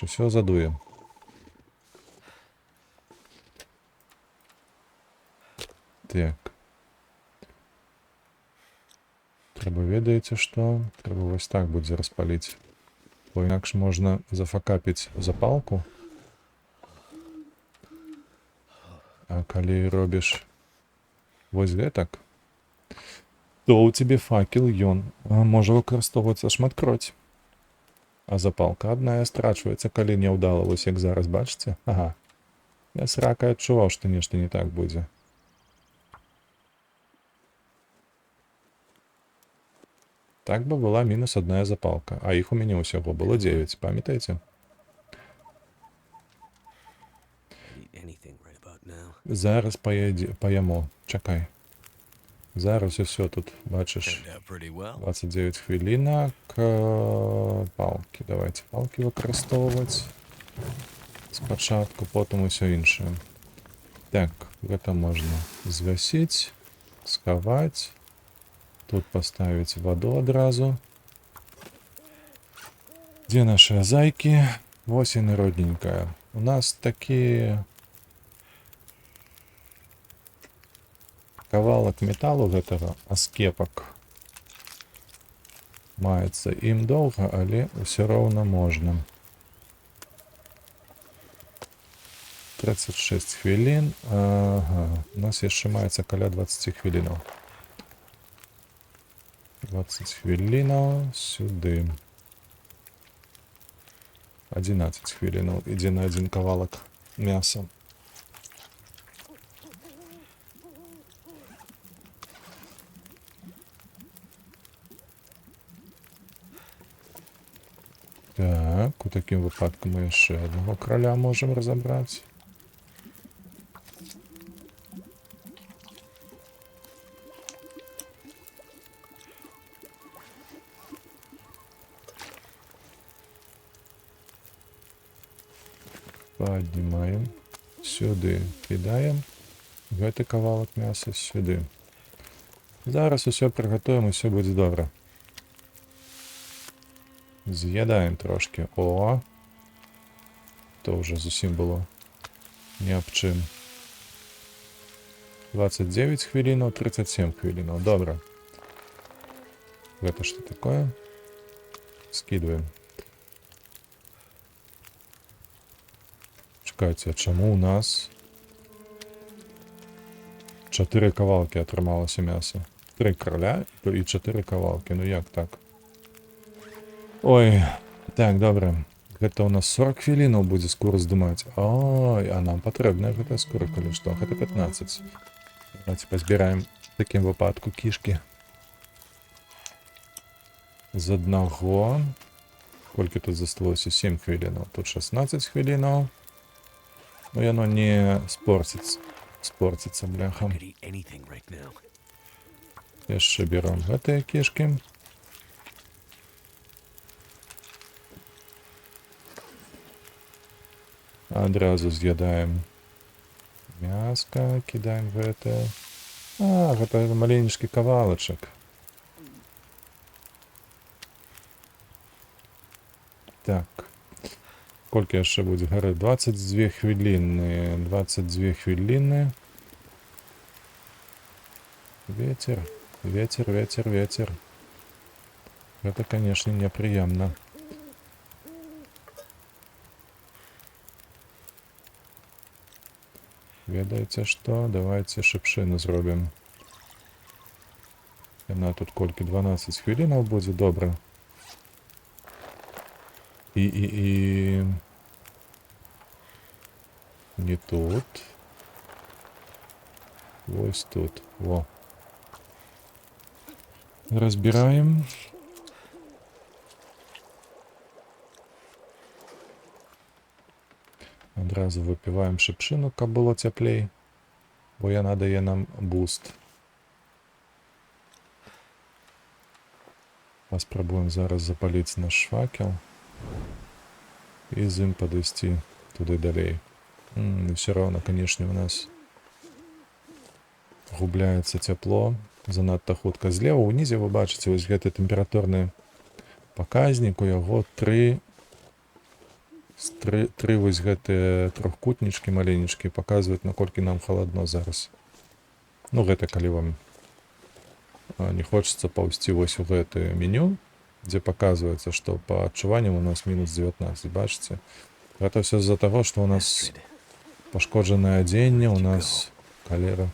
усё задуе. Так. Трэба, ведаеце што? Трэба вось так будзе распаліць. Бо інакш можна зафакапіць запалку. А калі робіш вось гэтак, то ў цябе факел, ён можа выкарыстоўвацца шматкроць. А запалка адная страчваецца, калі няўдала, вось як зараз, бачыце? Ага. Я срака адчуваў, што нешта не так будзе. Так бы была мінус адная запалка, а іх у мяне ўсяго было 9, памятаеце? Eat anything right about now. Зараз паяму. Чакай. Зараз усё тут, бачыш, Turned out pretty well. 29 хвілінак. Палкі. Давайте палкі выкарыстоўваць. Спачатку, потым усё іншае. Так, гэта можна звясіць, схаваць. Тут паставіць ваду адразу. Дзе нашыя зайкі? Вось яны, родненькая. У нас такі кавалак металу гэтага, аскепак. Маецца ім доўга, але ўсё роўна можна. 36 хвілін. Ага, у нас яшчэ маецца каля 20 хвілінаў. 20 хвілінаў сюды. 11 хвілінаў ідзе на адзін кавалак мяса. Так, у такім выпадку мы яшчэ аднаго краля можам разабраць. Паднімаем. Сюды кідаем. Гэты кавалак мяса сюды. Зараз усё прыгатуем, усё будзе добра. З'ядаем трошки. О! То вже зусім було ні об чим. 29 хвилинов, 37 хвилинов. Добре. Это что такое? Скидываем. Чекайте, а чаму у нас 4 кавалки атрымалася мяса? 3 краля і 4 кавалки. Ну як так? Ой, так, добре. Гэта у нас 40 хвілінаў будзе скура здымаць. Ой, а нам патрэбная гэтая скура, калі што. Гэта 15. Давайте пазбіраем в такім выпадку кішкі. З аднаго. Колькі тут засталося? 7 хвілінаў. Тут 16 хвілінаў. Ну, яно не спорціцца. Спорціцца, бляха. Could eat anything right now. Яшчэ берем гэтыя кішкі. Адразу з'ядаем мяска, кідаем гэтае. А, гэта маленечкі кавалачак. Так. Колькі яшчэ будзе гарэць? 22 хвіліны. 22 хвіліны. Ветер, ветер, ветер, ветер. Гэта, конечно, неприемно. Ведаеце што? Давайте шыпшыну зробім. Яна тут колькі? 12 хвілінаў будзе, добра. І... Не тут. Вось тут. Во. Разбираем. Адразу выпіваем шыпшыну, каб было цяплей, бо яна дае нам буст. Паспрабуем зараз запаліць наш факел і з ім падысці туды далей. Все равно, конечно, у нас губляецца цяпло занадта хутка. Злева ўнізе вы бачыце вось гэты тэмпературны паказнік, у яго тры вось гэтыя трохкутнічкі маленечкі паказваюць, наколькі нам халадно зараз. Ну, гэта калі вам не хочацца паўсці вось у гэтае меню, дзе паказваецца, што па адчуванням у нас мінус 19, бачыце? Гэта ўсё з-за таго, што у нас пашкоджанае адзенне, у нас калера.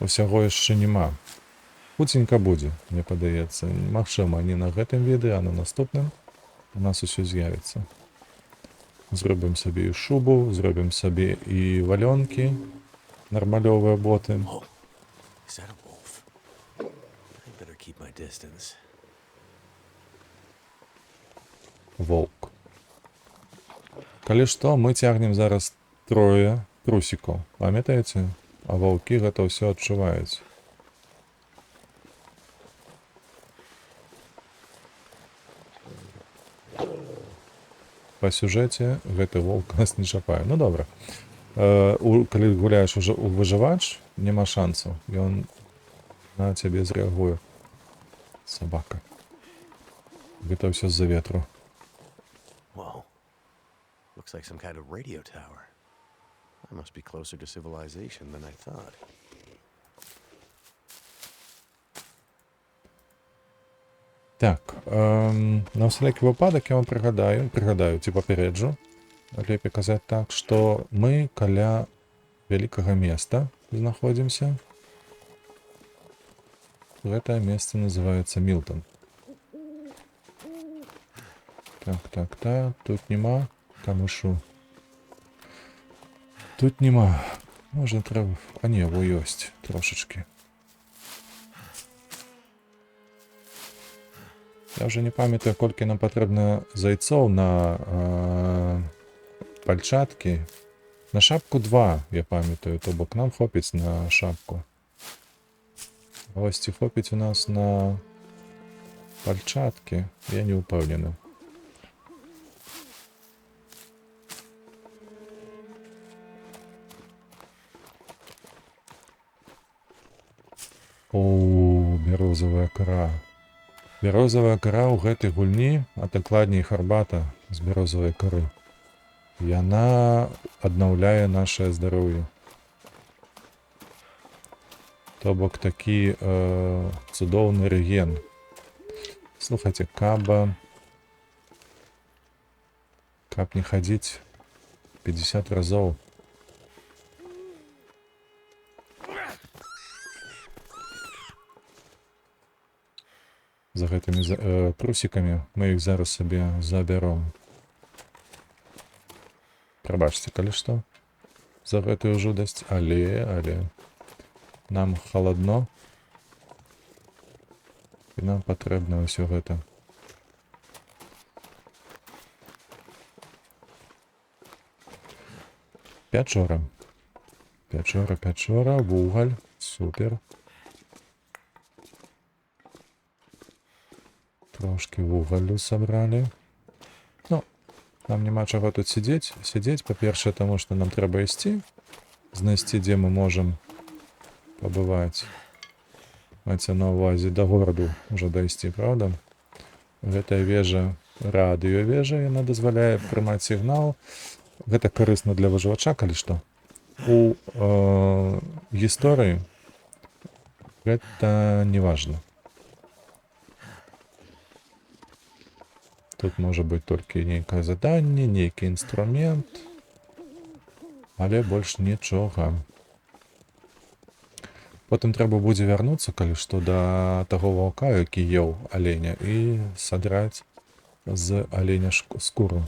Усяго яшчэ няма. Хуценька будзе, мне падаецца. Магчыма, не на гэтым відэа, а на наступным у нас усё з'явіцца. Зробім сабе і шубу, зробім сабе і валёнкі, нармалёвыя боты. Oh, is that a wolf? I better keep my distance. Волк. Калі што, мы цягнем зараз 3 трусікаў. Памятаеце? А ваўкі гэта ўсё адчуваюць. Па сюжэце гэты волк нас не чапае. Ну добра. Калі гуляеш уже у выжывач, няма шансаў. Ён на цябе зрэагуе. Сабака. Гэта ўсё з-за ветру. Whoa. Looks like some kind of radio tower. I must be closer to civilization than I thought. Так, на всякі выпадак я вам прыгадаю, ці папярэджу, лепей казаць так, што мы каля вялікага места знаходзімся. Гэтае месца называецца Мілтон. Так, тут нема камышу. Тут нема. Можа трэба... А не, во ёсць трошачкі. Я вже не памятаю, колькі нам патрэбна зайцоў на пальчаткі. На шапку 2, я памятаю, то бок нам хопіць на шапку. А вось ці хопіць у нас на пальчаткі, я не ўпэўнены. О, бярозавая кара. Бярозавая кара ў гэтай гульні, а дакладней гарбата з бярозавай кары. Яна аднаўляе нашае здароўе. То бок такі цудоўны реген. Слухайце, каб не хадзіць 50 разоў. За гэтымі трусікамі мы іх зараз сабе забяром. Прабачце, калі што, за гэтую жудасць, але нам халадно і нам патрэбна ўсё гэта. Пячора, вугаль, супер. Трошки вугалю сабралі. Ну, нам няма чаго тут сидзець, па-першае, таму што нам трэба ісці, знайсці, дзе мы можам пабываць. Маецца на ўвазе, да гораду ўжо дайсці, правда? Гэтая вежа, радыёвежа, яна дазваляе прымаць сігнал. Гэта карысна для выжывача, калі што. У гісторыі гэта не важна. Тут можа быць толькі нейкае заданне, нейкі інструмент, але больш нічога. Потым трэба будзе вярнуцца, калі што, да таго ваўка, які еў аленя, і садраць з аленя скуру.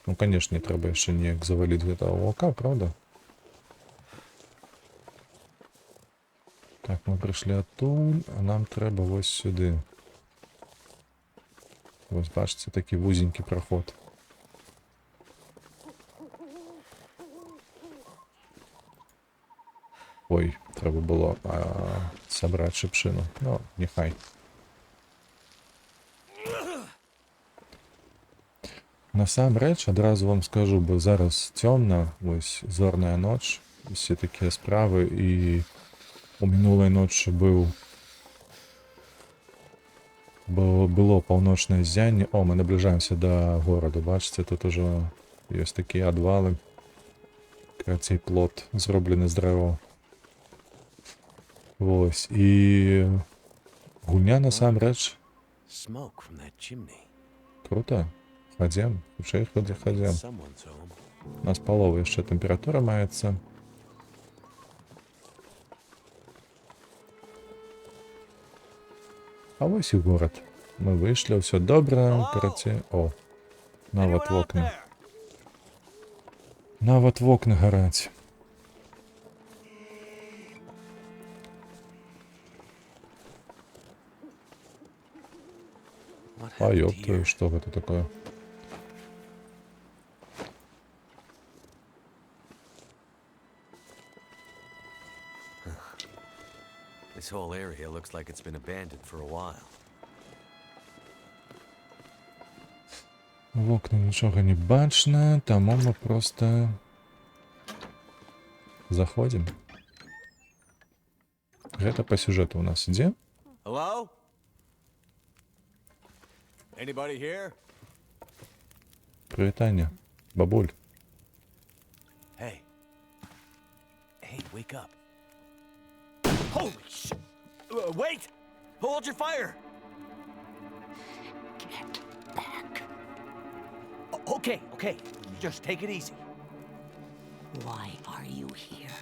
Ну, канешне, трэба яшчэ неяк заваліць гэтага ваўка, правда? Так, мы прыйшлі адтуль, а нам трэба вось сюды. Вось, бачыце, такі вузенькі праход. Ой, трэба было сабраць шыпшыну. Ну, няхай. Насамрэч, адразу вам скажу, бо зараз цёмна, вось зорная ноч, усе такія справы, і у мінулай ночы было паўночнае ззянне. О, мы набліжаемся да гораду, бачыце, тут ужо ёсць такія адвалы. Карацей, плот зроблены з дрэваў. Вось, і гульня насамрэч. Smoke from that chimney. Круто. Хадзем, хутчэй хадзем. Someone's home. У нас палова яшчэ тэмпература маецца. А вось і горад. Мы выйшлі, ўсё добра, карацей. О, нават вокны. Нават вокны гараць. What А happened ёптаю, here? што гэта такое? This whole area looks like it's been abandoned for a while. В окна нічога не бачна, таму мы проста заходзім. Гэта па сюжэту у нас ідзе. Hello? Anybody here? Прывітанне, бабуль. Hey. Hey, wake up. Holy shit! Wait! Hold your fire! Get back. Okay. Just take it easy. Why are you here?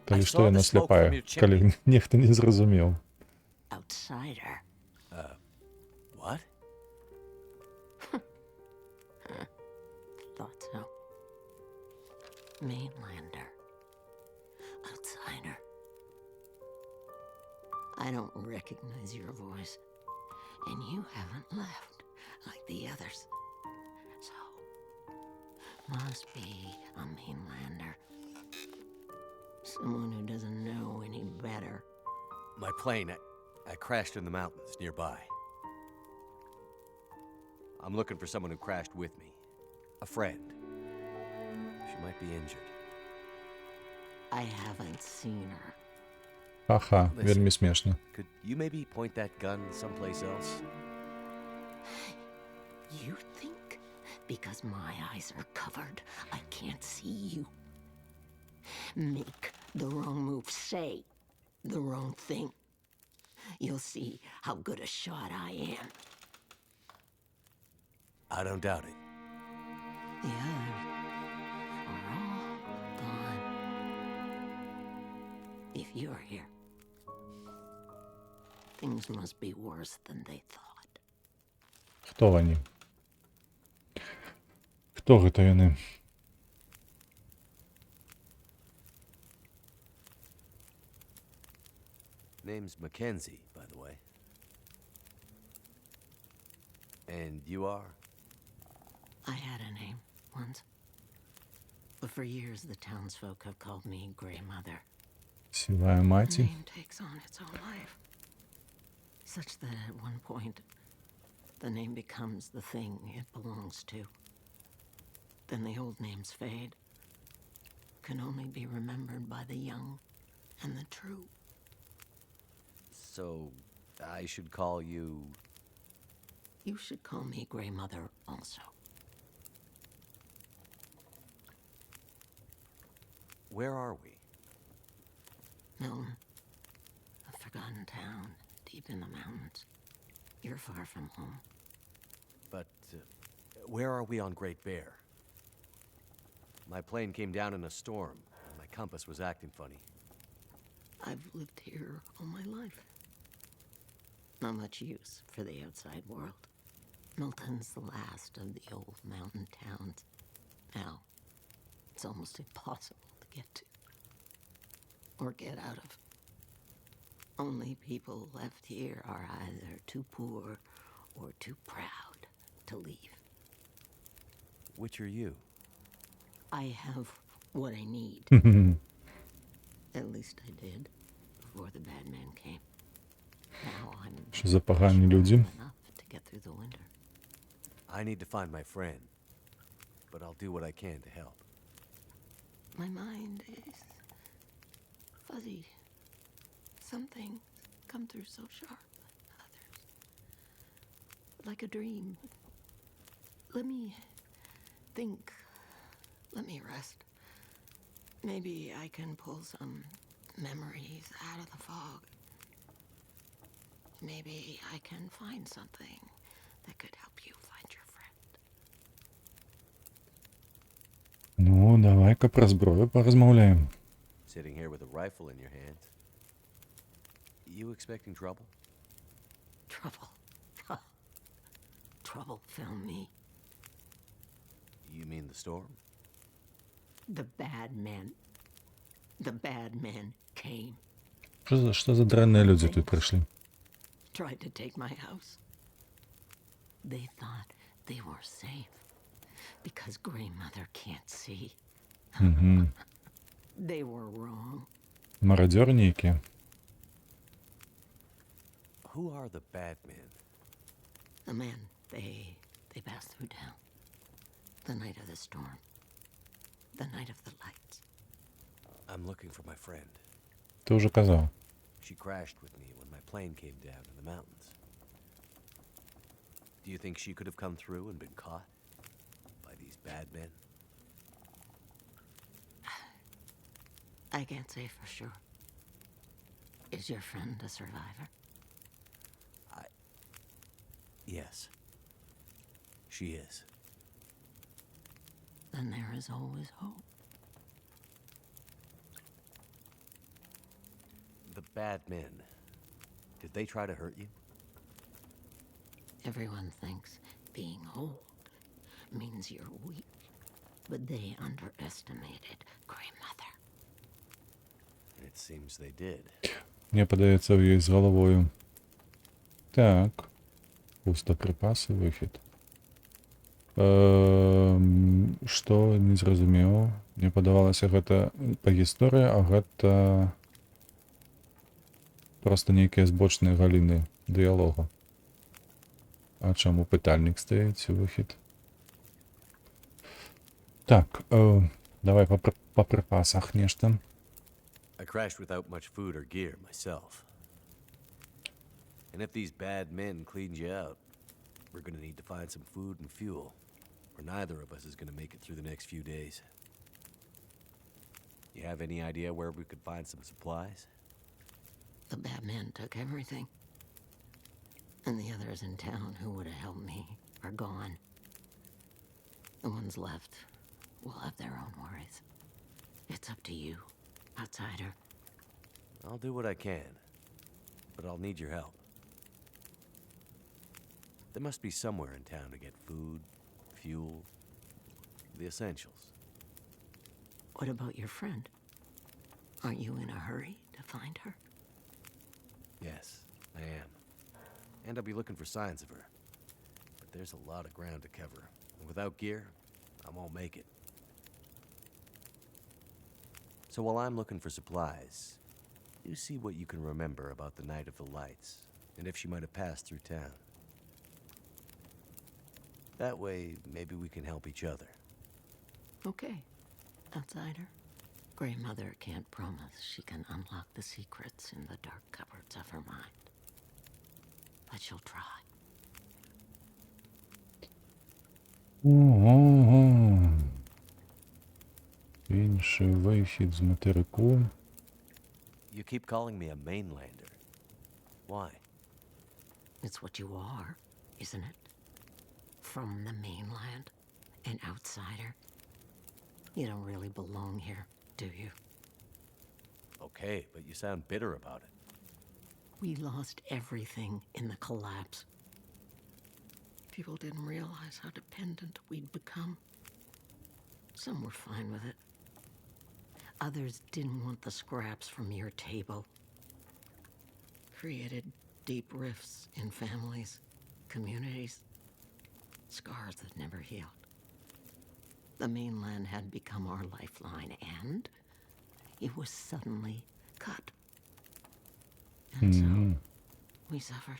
Калі I што saw яна the smoke сляпая, from your chimney. калі нехта не зразумеў. Outsider. What? Thought so. Mainlander. Outsider. I don't recognize your voice. And you haven't left like the others. So, must be a mainlander. Someone who doesn't know any better. My plane, I crashed in the mountains nearby. I'm looking for someone who crashed with me. A friend. She might be injured. I haven't seen her. Ха-ха, вельмі смешна. Could you maybe point that gun someplace else? You think because my eyes are covered, I can't see you? Make the wrong move, say the wrong thing. You'll see how good a shot I am. I don't doubt it. The others, If you're here, things must be worse than they thought. Хто вони? Хто гэта яны? Name's Mackenzie, by the way. And you are? I had a name once. But for years, the townsfolk have called me Grey Mother. Сівая The маті. name takes on its own life. Such that at one point, the name becomes the thing it belongs to. Then the old names fade, can only be remembered by the young and the true. So, I should call you... You should call me Grey Mother also. Where are we? Milton, a forgotten town deep in the mountains. You're far from home. But, where are we on Great Bear? My plane came down in a storm, and my compass was acting funny. I've lived here all my life. Not much use for the outside world. Milton's the last of the old mountain towns. Now, it's almost impossible to get to. Or get out of. Only people left here are either too poor or too proud to leave. Which are you? I have what I need. At least I did before the bad man came. Now I'm Що за погані sure люди? I'm enough to get through the winter. I need to find my friend, but I'll do what I can to help. My mind is fuzzy. Some things come through so sharp, others like a dream. Let me think. Let me rest. Maybe I can pull some memories out of the fog. Maybe I can find something that could help you find your friend. Ну, давай-ка про зброю порозмовляємо. Sitting here with a rifle in your hand. You expecting trouble? Trouble. Trouble found me. You mean the storm? The bad men came. Що за драні люди тут прийшли? Tried to take my house. They thought they were safe because Grey Mother can't see. They were wrong. Мародьори які. Who are the bad men? The men they passed through town. The night of the storm. The night of the lights. I'm looking for my friend. Ти вже казав. She crashed with me when my plane came down in the mountains. Do you think she could have come through and been caught by these bad men? I can't say for sure. Is your friend a survivor? Yes. She is. Then there is always hope. The bad men. Did they try to hurt you? Everyone thinks being old means you're weak, but they underestimated Grey Mother. It seems they did. Мені подається в її з головою. Так. Пустоприпаси, вихід. Што не зразумеў. Мне падавалася гэта па гісторыі, а гэта проста нейкія збочныя галіны дыялогу. А чаму пытальнік стаіць выхід? Так, давай па припасах нешта. I crashed without much food or gear myself. And if these bad men cleaned you out, we're gonna need to find some food and fuel, or neither of us is gonna make it through the next few days. You have any idea where we could find some supplies? The bad men took everything. And the others in town who would have helped me are gone. The ones left will have their own worries. It's up to you, outsider. I'll do what I can, but I'll need your help. There must be somewhere in town to get food, fuel, the essentials. What about your friend? Aren't you in a hurry to find her? Yes, I am. And I'll be looking for signs of her. But there's a lot of ground to cover, and without gear, I won't make it. So while I'm looking for supplies, you see what you can remember about the Night of the Lights, and if she might have passed through town. That way, maybe we can help each other. Okay, outsider. Grandmother can't promise she can unlock the secrets in the dark cupboards of her mind. But she'll try. Ого. Інший вихід з материку. You keep calling me a mainlander. Why? It's what you are, isn't it? From the mainland, an outsider. You don't really belong here, do you? Okay, but you sound bitter about it. We lost everything in the collapse. People didn't realize how dependent we'd become. Some were fine with it. Others didn't want the scraps from your table. Created deep rifts in families, communities, scars that never healed. The mainland had become our lifeline, and it was suddenly cut. And so we suffered.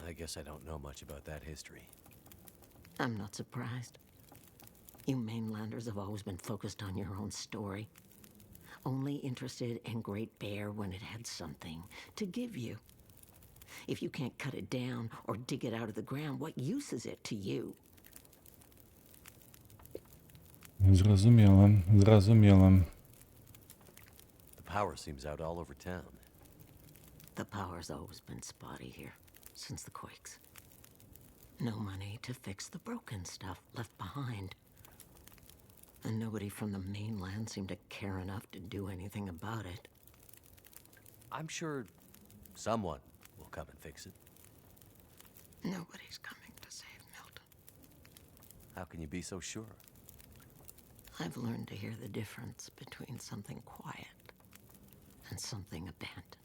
I guess I don't know much about that history. I'm not surprised. You mainlanders have always been focused on your own story. Only interested in Great Bear when it had something to give you. If you can't cut it down or dig it out of the ground, what use is it to you? Зрозуміло, зрозуміло. The power seems out all over town. The power's always been spotty here, since the quakes. No money to fix the broken stuff left behind. And nobody from the mainland seemed to care enough to do anything about it. I'm sure someone will come and fix it. Nobody's coming to save Milton. How can you be so sure? I've learned to hear the difference between something quiet and something abandoned.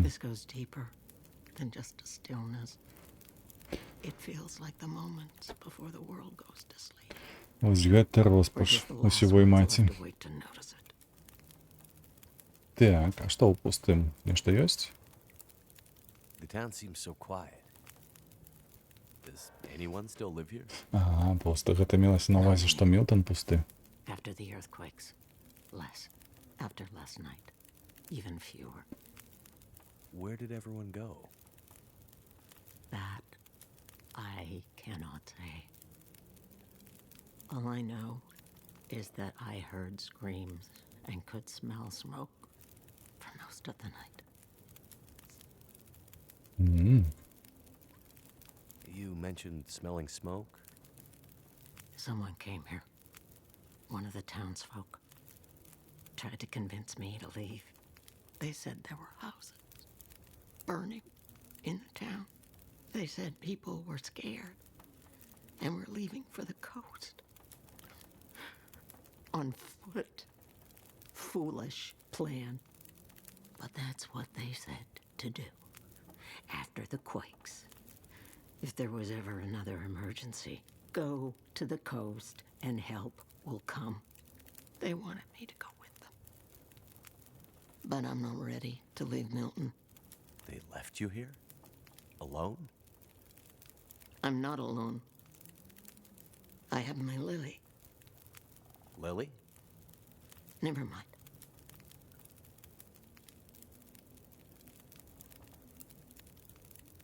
This goes deeper than just a stillness. It feels like the moments before the world goes to sleep. Ось гэта We're розпач just the last усівой ones маці. left to wait to notice it. Так, а што ў пустым? Нешта ёсць? The town seems so quiet. Does anyone still live here? Ага, проста гэта мелася на ўвазе, што Мілтон пусты. After the earthquakes, less. After last night, even fewer. Where did everyone go? That I cannot say. All I know is that I heard screams and could smell smoke for most of the night. You mentioned smelling smoke? Someone came here. One of the townsfolk. Tried to convince me to leave. They said there were houses burning in the town. They said people were scared and were leaving for the coast. On foot. Foolish plan. But that's what they said to do. After the quakes. If there was ever another emergency, go to the coast and help will come. They wanted me to go with them. But I'm not ready to leave Milton. They left you here? Alone? I'm not alone. I have my Lily. Lily? Never mind.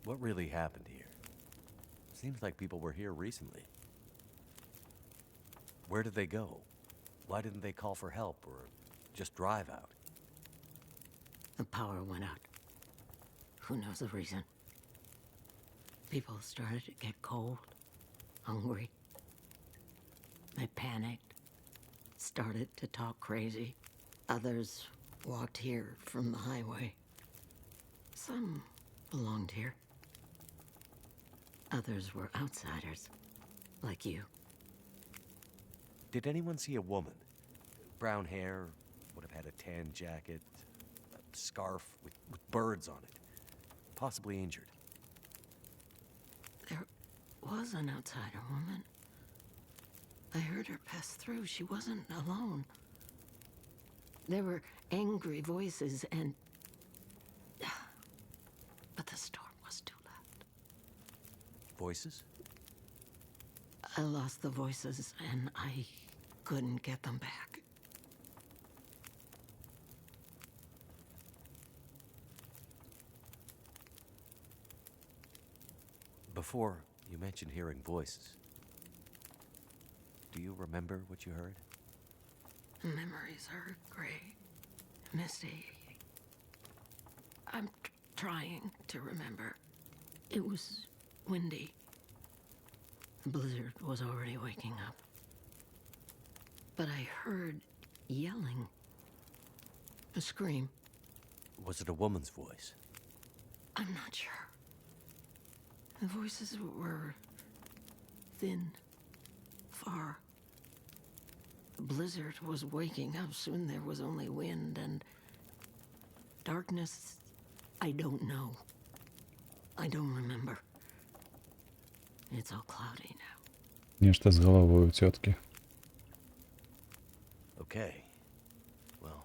What really happened here? Seems like people were here recently. Where did they go? Why didn't they call for help or just drive out? The power went out. Who knows the reason? People started to get cold, hungry. They panicked, started to talk crazy. Others walked here from the highway. Some belonged here. Others were outsiders, like you. Did anyone see a woman? Brown hair, would have had a tan jacket, a scarf with birds on it. Possibly injured. There was an outsider woman. I heard her pass through. She wasn't alone. There were angry voices and... But the storm was too loud. Voices? I lost the voices and I couldn't get them back. Before, you mentioned hearing voices. Do you remember what you heard? Memories are gray, misty. I'm trying to remember. It was windy. The blizzard was already waking up. But I heard yelling. A scream. Was it a woman's voice? I'm not sure. The voices were thin, far. The blizzard was waking up. Soon there was only wind and darkness. I don't know. I don't remember. It's all cloudy now. Нечто с головой у тетки. Okay. Well,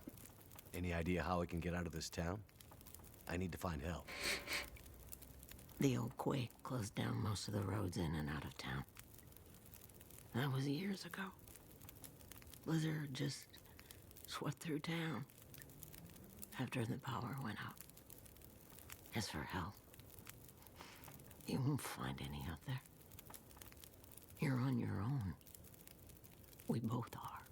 any idea how I can get out of this town? I need to find help. The old quake closed down most of the roads in and out of town. That was years ago. Blizzard just swept through town after the power went out. As for help, you won't find any out there. You're on your own. We both are.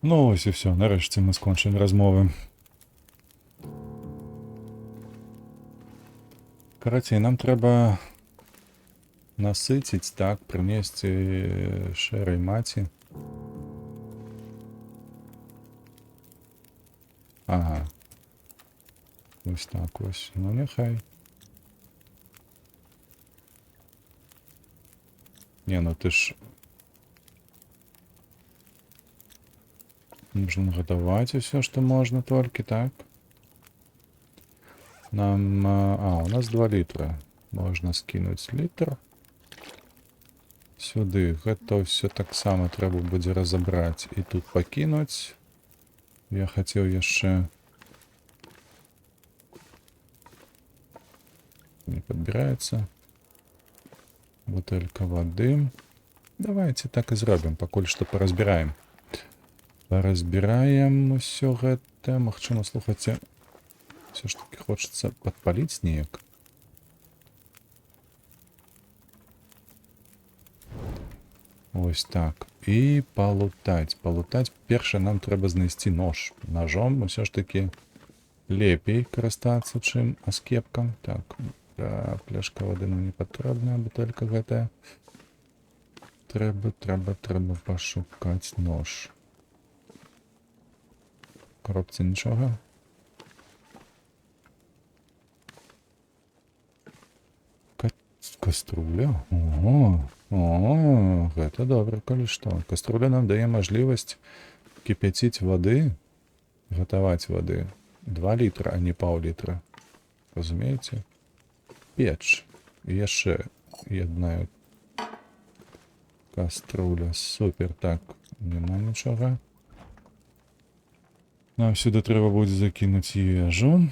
Ну ось і все, нарешті ми скончили розмови. Короче, нам треба наситить, так, принести шерій маті. Ага. Ось так ось. Ну нехай. Не, ну ти ж... Нужно готовать все, что можно только, так. Нам... у нас 2 литра. Можно скинуть литр. Сюди. Это все так само треба буде разобрать. И тут покинуть. Я хотел еще... Не подбирается. Бутылька воды. Давайте так и зробим. Покуль что поразбираем. Поразбираем все гэта. Магчыма, слухайце, все ж таки хочется подпалить неяк. Ось так. І полутать. Полутать. Перше нам треба знайсці нож. Ножом все ж таки лепей карыстацца, чым аскепкам. Так, пляшка воды нам не патрэбная, бутэлька гэтая. Трэба пашукаць нож. В коробці нічога. Каструля? О, гэта добра, калі што. Каструля нам дае мажлівасць кипяціць вады, гатаваць вады. 2 літра, а не паўлітра. Разумееце? Печ. І яшчэ адна каструля. Супер. Так, няма нічога. Нам сюди треба буде закинуть ежу.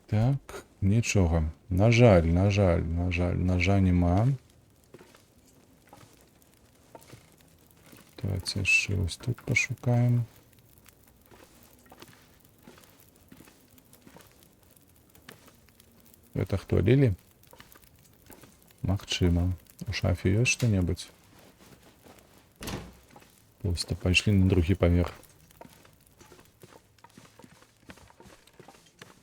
Так, нічого. На жаль, ножа нема. Давайте ще ось тут пошукаємо. Это кто, Лили? Магчыма. У шафе есть что-нибудь? Просто пошли на другий поверх.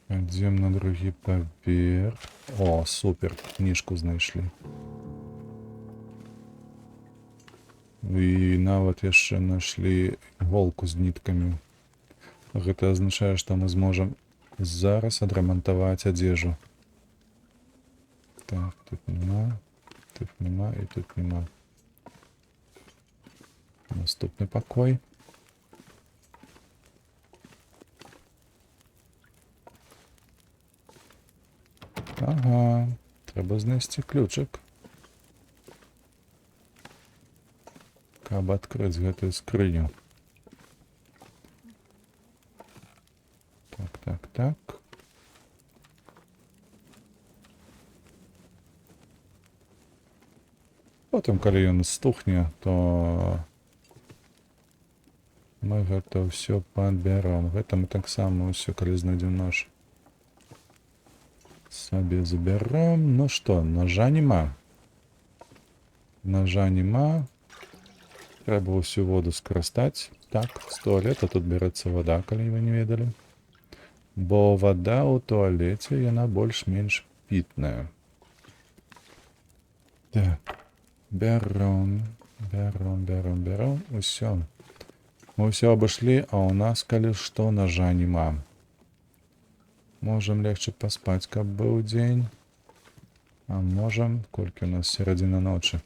Пойдем на другий поверх. О, супер. Книжку знайшли. І нават яшчэ нашлі іголку з ніткамі. Гэта азначае, што мы зможам зараз адрамантаваць адзежу. Так, тут няма і тут няма. Наступны пакой. Ага, трэба знайсці ключик, каб адкрыць гэтую скрыню. Так. Потым, калі ён стухне, то мы гэта ўсё падбяром. Гэта мы таксама ўсё, калі знайдзем нож, сабе забяром. Ну што, ножа няма. Трэба ўсю воду скарыстаць. Так, з туалета тут бярэцца вада, калі вы не ведалі. Бо вада ў туалеце, яна больш-менш пітная. Так, бяром. Усё. Мы ўсё абышлі, а ў нас, калі што, ножа няма. Можам легче паспаць, каб быў дзень. А можам, колькі у нас сярэдзіна ночы.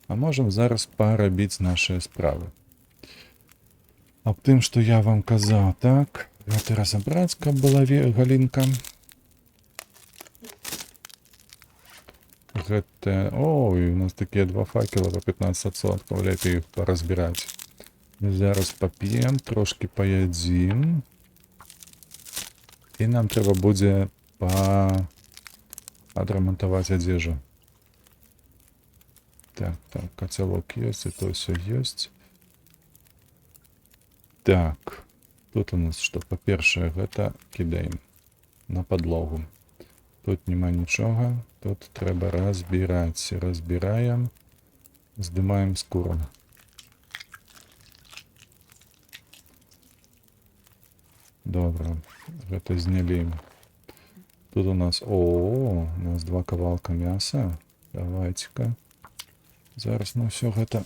А можам зараз парабіць нашыя справы. Аб тым, што я вам казаў, так, гэта разабраць, каб была галінка. Гэта... Ой, у нас такія два факела по 15%, лепей іх паразбіраць. Зараз пап'ем, трошки паядзім. І нам трэба будзе адрамантаваць адзежу. Так, кацялок ёсць, і то ўсё ёсць. Так, тут у нас што? Па-першае, гэта кідаем на падлогу. Тут няма нічога, тут трэба разбіраць. Разбіраем, здымаем скуру. Добра, гэта знялі. Тут у нас, у нас два кавалка мяса. Давайте-ка. Зараз мы ўсё гэта...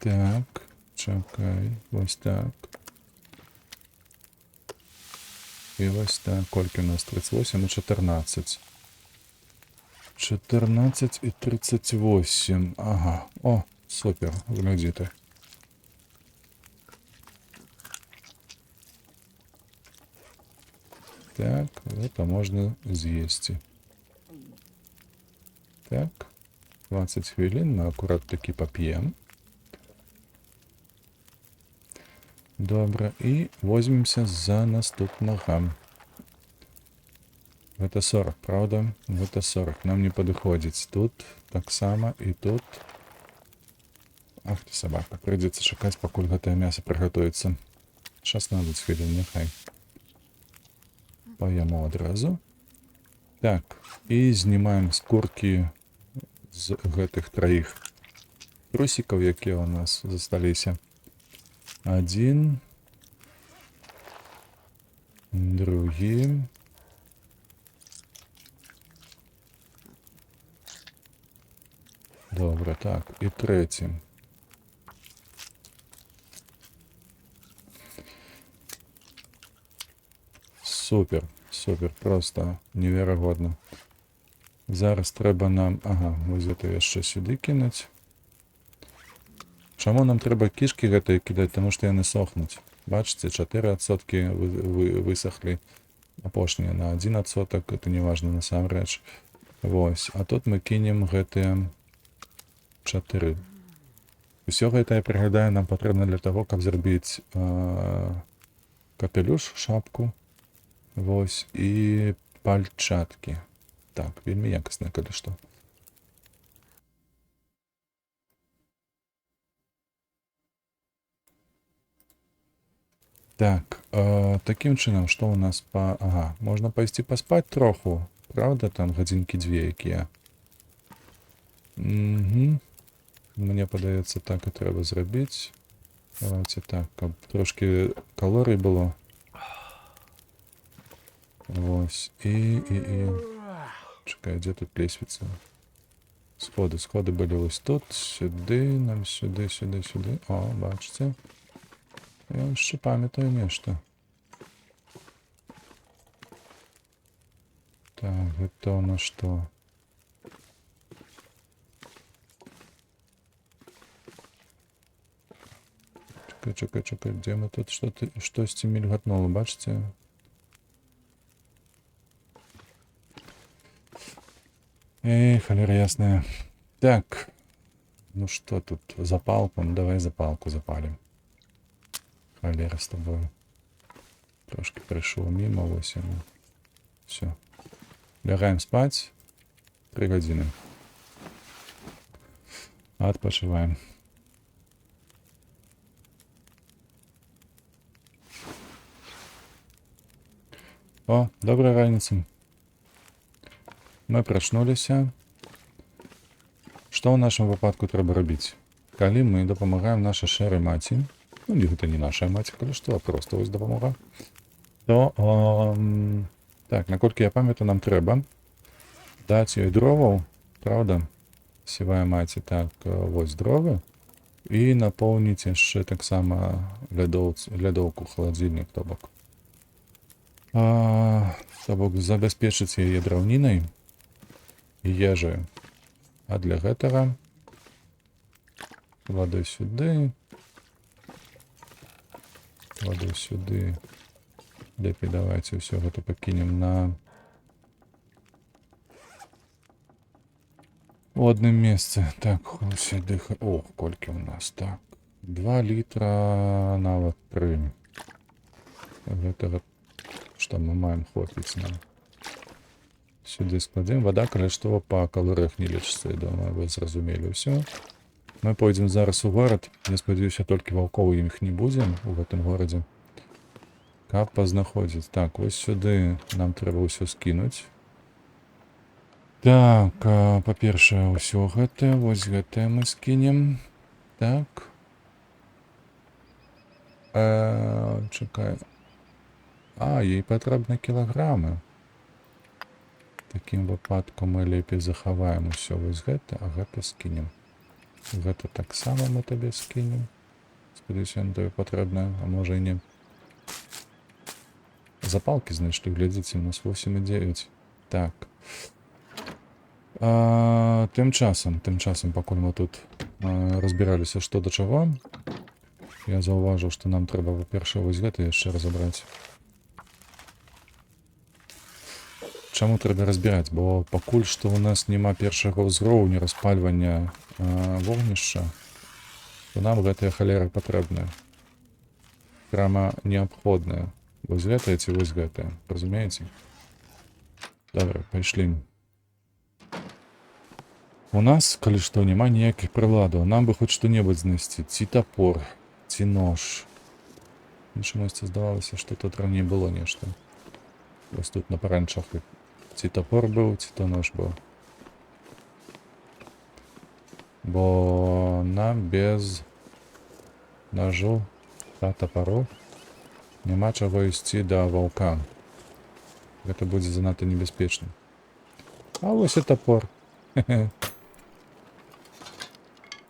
Так, чакай, вось так. І вось так, колькі у нас? 38 і 14. 14 і 38. Ага, о, супер, глядзіте. Так, это можна з'їсти. Так, 20 хвилин мы аккурат таки поп'ем. Добре, і возьмемся за наступного. Гэта 40, правда? Гэта 40, нам не падыходзіць. Тут так само і тут. Ах ты собака, придется чакаць, пакуль гэтае мясо приготуецца. 16 хвилин, няхай. Паяму адразу. Так, і знімаем скуркі з гэтых траіх трусикаў, якія у нас засталіся. Один. Другі. Добре, так, і третій. Супер, супер, просто неверагодна. Зараз трэба нам... Ага, вось гэта яшчэ сюды кінуць. Чаму нам трэба кішкі гэтыя кідаць? Таму што яны сохнуць. Бачыце, 4% высохлі. Апошнія на 1%, это не важна насамрэч. Вось, а тут мы кінем гэтыя 4. Усё гэта, я прыгадаю, нам патрэбна для таго, каб зрабіць капелюш, шапку. Вось, і пальчаткі. Так, вельмі якасна, калі што. Так, такім чынам, што ў нас па... Ага, можна пайсці паспаць троху. Правда, там гадзінкі дзве якія. Мне падаецца, так і трэба зрабіць. Давайте так, каб трошки калорый было. Вось. І. Чекай, де тут лестница? Сходи були ось тут. Сюди, нам сюди. О, бачите. Я ще пам'ятаю нечто. Так, это у нас что? Чекай, где мы тут что-то мільготнуло, бачите? Эй, холера ясная. Так. Ну что тут? Запалку? Ну давай запалку запалим. Холера с тобой. Трошки пришел мимо, 8. Все. Лягаем спать. 3 годины. Отпочиваем. О, доброй раніці. Ми прачнулися. Што ў нашым выпадку трэба рабіць? Калі мы дапамагаем нашай шэрай маці, ну, гэта не наша маці, калі што, а проста вось дапамога, то, так, наколькі я памятаю, нам трэба даць ёй дроваў, правда? Сівая маці, так, вось дровы, і напоўніць яшчэ таксама лядоўку, халадзільнік, то бок. То бок забяспечыць яе драўнінай і ежаю. А для гэтага вадой сюды. Лепей давайте ўсё гэта пакінем на у адным месцы. Так, сюды. О, колькі ў нас, так. 2 літра, нават 3. Гэтага, што мы маем, хопіць нам. Сюды складаем. Вода, калі што, па калорыях не лічыцца, я думаю, вы зразумелі ўсё. Мы пойдзем зараз у горад. Я спадзяюся, толькі ваўкоў іх не будзе у гэтым горадзе. Каб пазнаходзіць. Так, вось сюды нам трэба ўсё скінуць. Так, па-першае, ўсё гэтае. Вось гэтае мы скінем. Так. Чакай. Ёй патрэбны кілаграмы. Такім выпадку мы лепей захаваем усё вось гэта, а гэта скінем. Гэта таксама мы табе скінем. Спадзяюся, яно табе патрэбна, а можа і не. Запалкі знайшлі, глядзіце, у нас 8,9. Так. Тым часам, пакуль мы тут разбіраліся, што да чаго, я заўважыў, што нам трэба, па-першае, вось гэта яшчэ разабраць. Чаму трэба разбіраць? Бо пакуль што ў нас няма першага ўзроўню распальвання вогнішча, то нам гэтая халера патрэбная. Прямо неабходная. Вось гэтая ці вось гэтая. Разумееце? Добра, пайшлі. У нас, калі што, няма ніякіх прыладаў. Нам бы хоць што-небудзь знайсці. Ці тапор, ці нож. Мне чамусьці здавалася, што тут раней было нешта. Вось тут на паранчах ці топор быў, ці то нож быў. Бо нам без ножу та топору няма чаго ісці да ваўка. Гэта будзе занадта небяспечна. А вось і топор.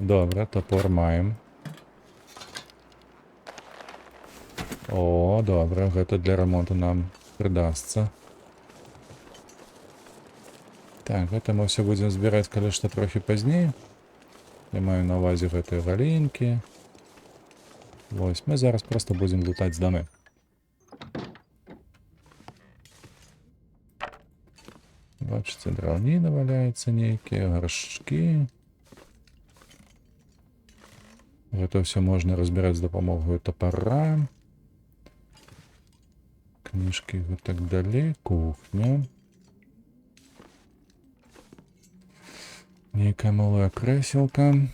Добра, топор маем. О, добра, гэта для ремонту нам прыдасца. Так, гэта мы ўсё будзем збіраць, калі што трохі пазней. Я маю на ўвазе гэтыя галінкі. Вось, мы зараз проста будзем лутаць з дамы. Бачыце, драўніна валяецца нейкія, гаршчкі. Гэта ўсё можна разбіраць з дапамогаю тапара. Кніжкі і так далей, кухня. Нейкая малая крэселка.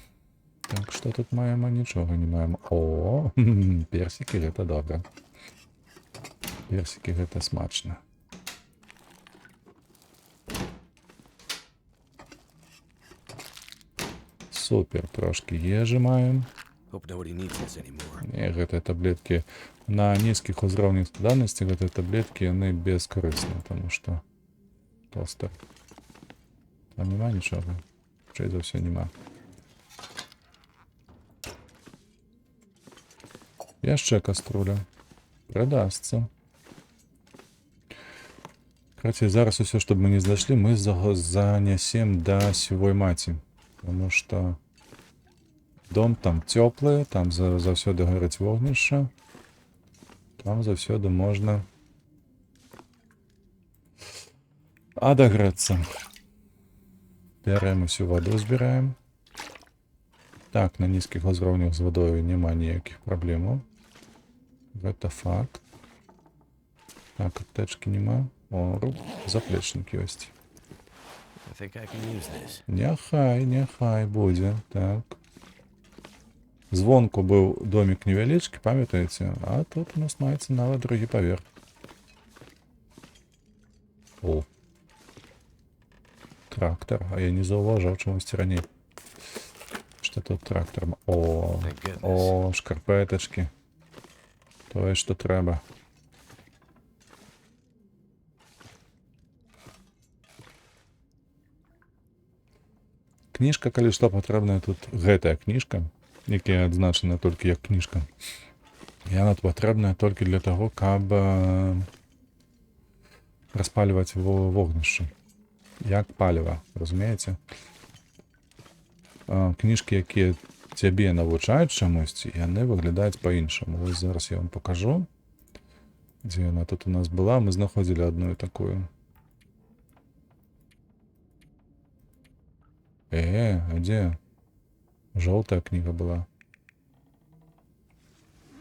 Так, што тут маем, а нічога не маем. О, персікі, гэта добра. Персікі, гэта смачна. Супер, трошки ежы маем. Hope nobody needs this anymore. Не, гэтыя таблеткі на нізкіх узроўнях складанасці, гэтыя таблеткі яны бескарысныя, таму што проста там няма нічога. Хутчэй за ўсё няма. Яшчэ каструля. Прыдасца. Карацей, зараз усё, што б мы не знайшлі, мы занясем да сівой маці. Таму што дом там цёплы, там заўсёды гарыць вогнішча. Там заўсёды можна адагрэцца. Бярэм усю ваду, збіраем. Так, на нізкіх узроўнях з вадою няма ніякіх праблемаў. Гэта факт. Так, аптэчкі няма. О, заплечнік ёсць. I think I can use this. Няхай будзе. Так. Звонку быў домік невялічкі, памятаеце? А тут у нас маецца нават другі паверх. О. Трактор. А я не заўважаў чамусьці раней. Што тут трактор? О, о, шкарпетачкі. Тое, што трэба. Кніжка, калі што патрэбная, тут гэтая кніжка, якая адзначана толькі як кніжка. Яна патрэбная толькі для таго, каб распальваць вогнішча. Як паліва, разумееце? Кніжкі, якія цябе навучаюць чамусьці, яны выглядаюць па-іншаму. Вось зараз я вам пакажу, дзе яна тут у нас была. Мы знаходзілі адную такую. А дзе? Жоўтая кніга была.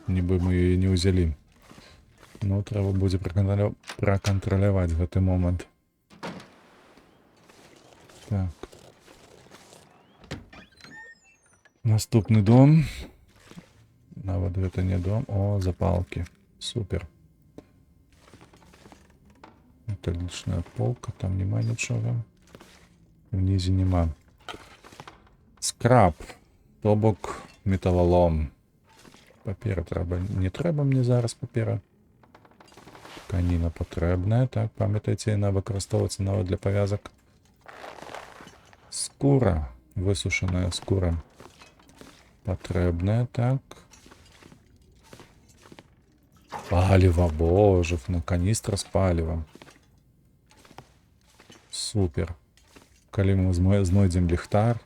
Нібы мы яе не ўзялі. Ну, трэба будзе пракантраляваць гэты момант. Так. Наступны дом. Нават гэта не дом. О, запалкі. Супер. Металічная полка. Там няма нічога. Внізе няма. Скраб. То бок металлолом. Папера трэба. Не трэба мне зараз папера. Тканіна патрэбная. Так, памятайце, яна выкарыстоўваецца нават для павязак. Скура. Высушаная скура. Патрэбная, так. Паліва, боже, на каністра з палівам. Супер. Калі мы знойдзем ліхтар,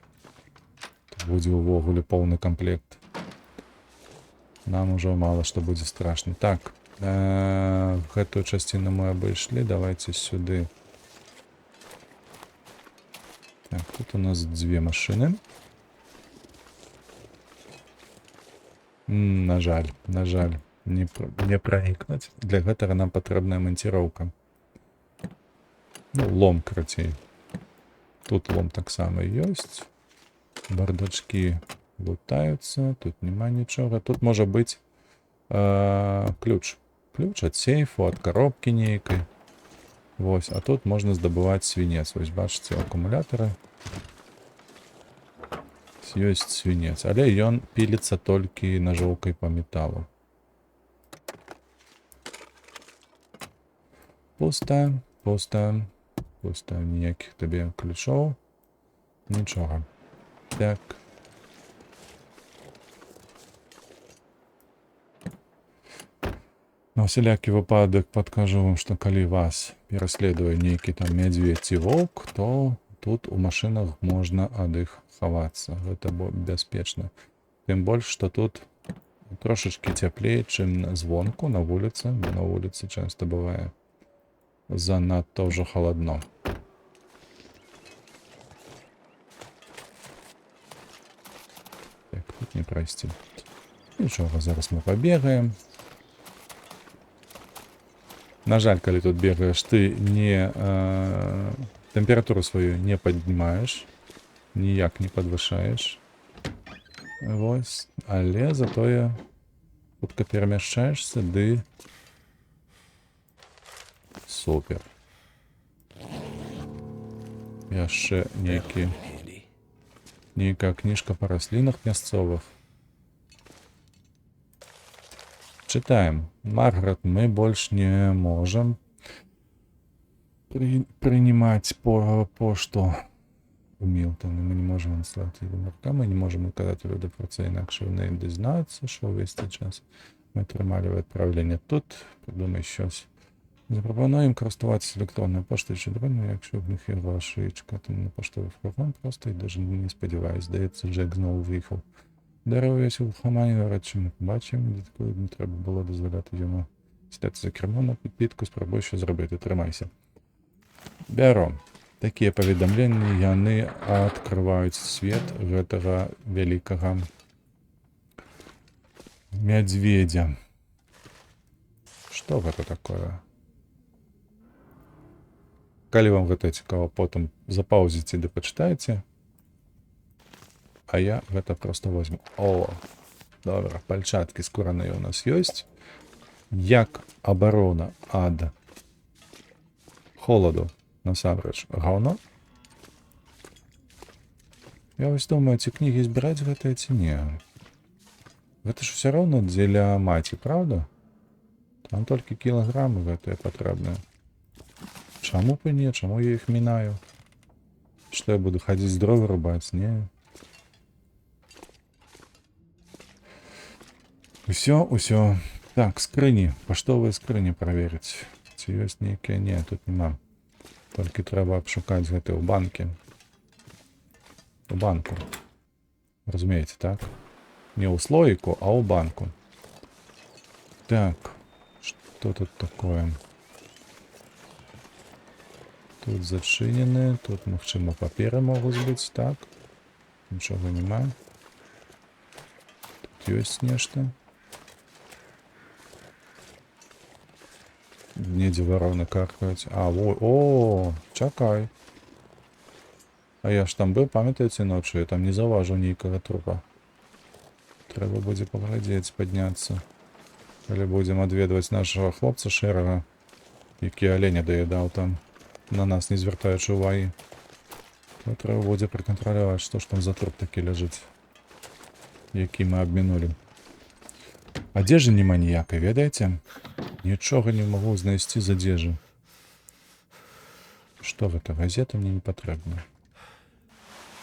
то будзе ўвогуле поўны камплект. Нам ужо мала што будзе страшна. Так, гэтую часціну мы абышлі. Давайте сюды. Так, тут у нас дзве машыны. На жаль, не пранікнуць. Для гэтага нам патрэбная манціроўка. Ну, лом, карацей. Тут лом таксама ёсць. Бардачкі лутаюцца. Тут няма нічога. Тут можа быць ключ. Ключ ад сейфу, ад коробкі нейкай. Вось, а тут можна здабываць свінец. Вось, бачыце, акумулятары. Ёсць свінец, але ён піліцца толькі нажоўкай па металу. Пуста, пуста, пуста. Ніякіх табе ключоў. Нічога. Так. На усялякі выпадак падкажу вам, што калі вас пераследуе нейкі там мядзведзь ці воўк, то тут у машынах можна ад іх хавацца. Гэта бяспечна. Тым больш, што тут трошачкі цяплей, чым звонку на вуліцы. На вуліцы часта бывае занадта ўжо халадно. Так, тут не прайсці. Нічога, зараз мы пабегаем. На жаль, калі тут бегаеш, ты не тэмпературу сваю не паднімаеш, ніяк не падвышаеш. Вось, але затое хутка перамяшчаешся, ды супер. Яшчэ нейкая кніжка па раслінах мясцовых. Читаем. Маргарет, мы больше не можем принимать пошту у Мілтона. Ми не можемо надсилати її марка, ми не можемо казати люди про це, інакше вони дізнаються, що весь цей час ми тримали відправлення тут. Придумай щось. Запропонуємо користуватися електронною поштою чи дроною, якщо в них є ваша чекати на поштовий фургон просто і навіть не сподіваюсь. Здається, Джек знову виїхав. Дерево висів в хамані, говорить, що ми побачимо, коли не треба було дозволяти йому сідати за кермо на підпітку, спробуй що зробити, тримайся. Бяро. Такія паведамленні, яны адкрываюць свет гэтага вялікага мядзведзя. Што гэта такое? Калі вам гэта цікава, потым запаўзіце ды пачытайце. А я гэта просто возьму. О, добра, пальчаткі скураныя у нас ёсць. Як абарона ад холаду насамрэч гаўно. Я вось думаю, ці кнігі збіраць гэтыя ці не. Гэта ж ўсё роўна дзеля маці, правда? Там толькі кілаграмы гэтыя патрэбныя. Чаму б і не? Чаму я іх мінаю? Што я буду хадзіць дровы рубаць? Не. Усё. Так, скрыні. Паштовыя скрыні праверыць. Ці ёсць нейкія? Не, тут няма. Толькі трэба абшукаць гэты ў банкі. У банку. Разумееце, так? Не ў слоіку, а ў банку. Так. Што тут такое? Тут зачынены. Тут, магчыма, паперы могуць быць, так? Нічога няма. Тут ёсць нешта. Недзе вароны каркаюць. О, чакай. А я ж там быў, памятаеце, ночью? Я там не заўважыў нейкага трупа. Трэба будзе паглядзець, падняцца. Калі будзем адведваць нашага хлопца шэрага, які аленя даядаў там, на нас не звяртаючы ўвагі, то трэба будзе пракантраляваць, што ж там за труп такі ляжыць, які мы абмінулі. Адзежы няма ніякай, ведаеце? Нічога не магу знайсці з адзежы. Што гэта? Газета мне не патрэбна.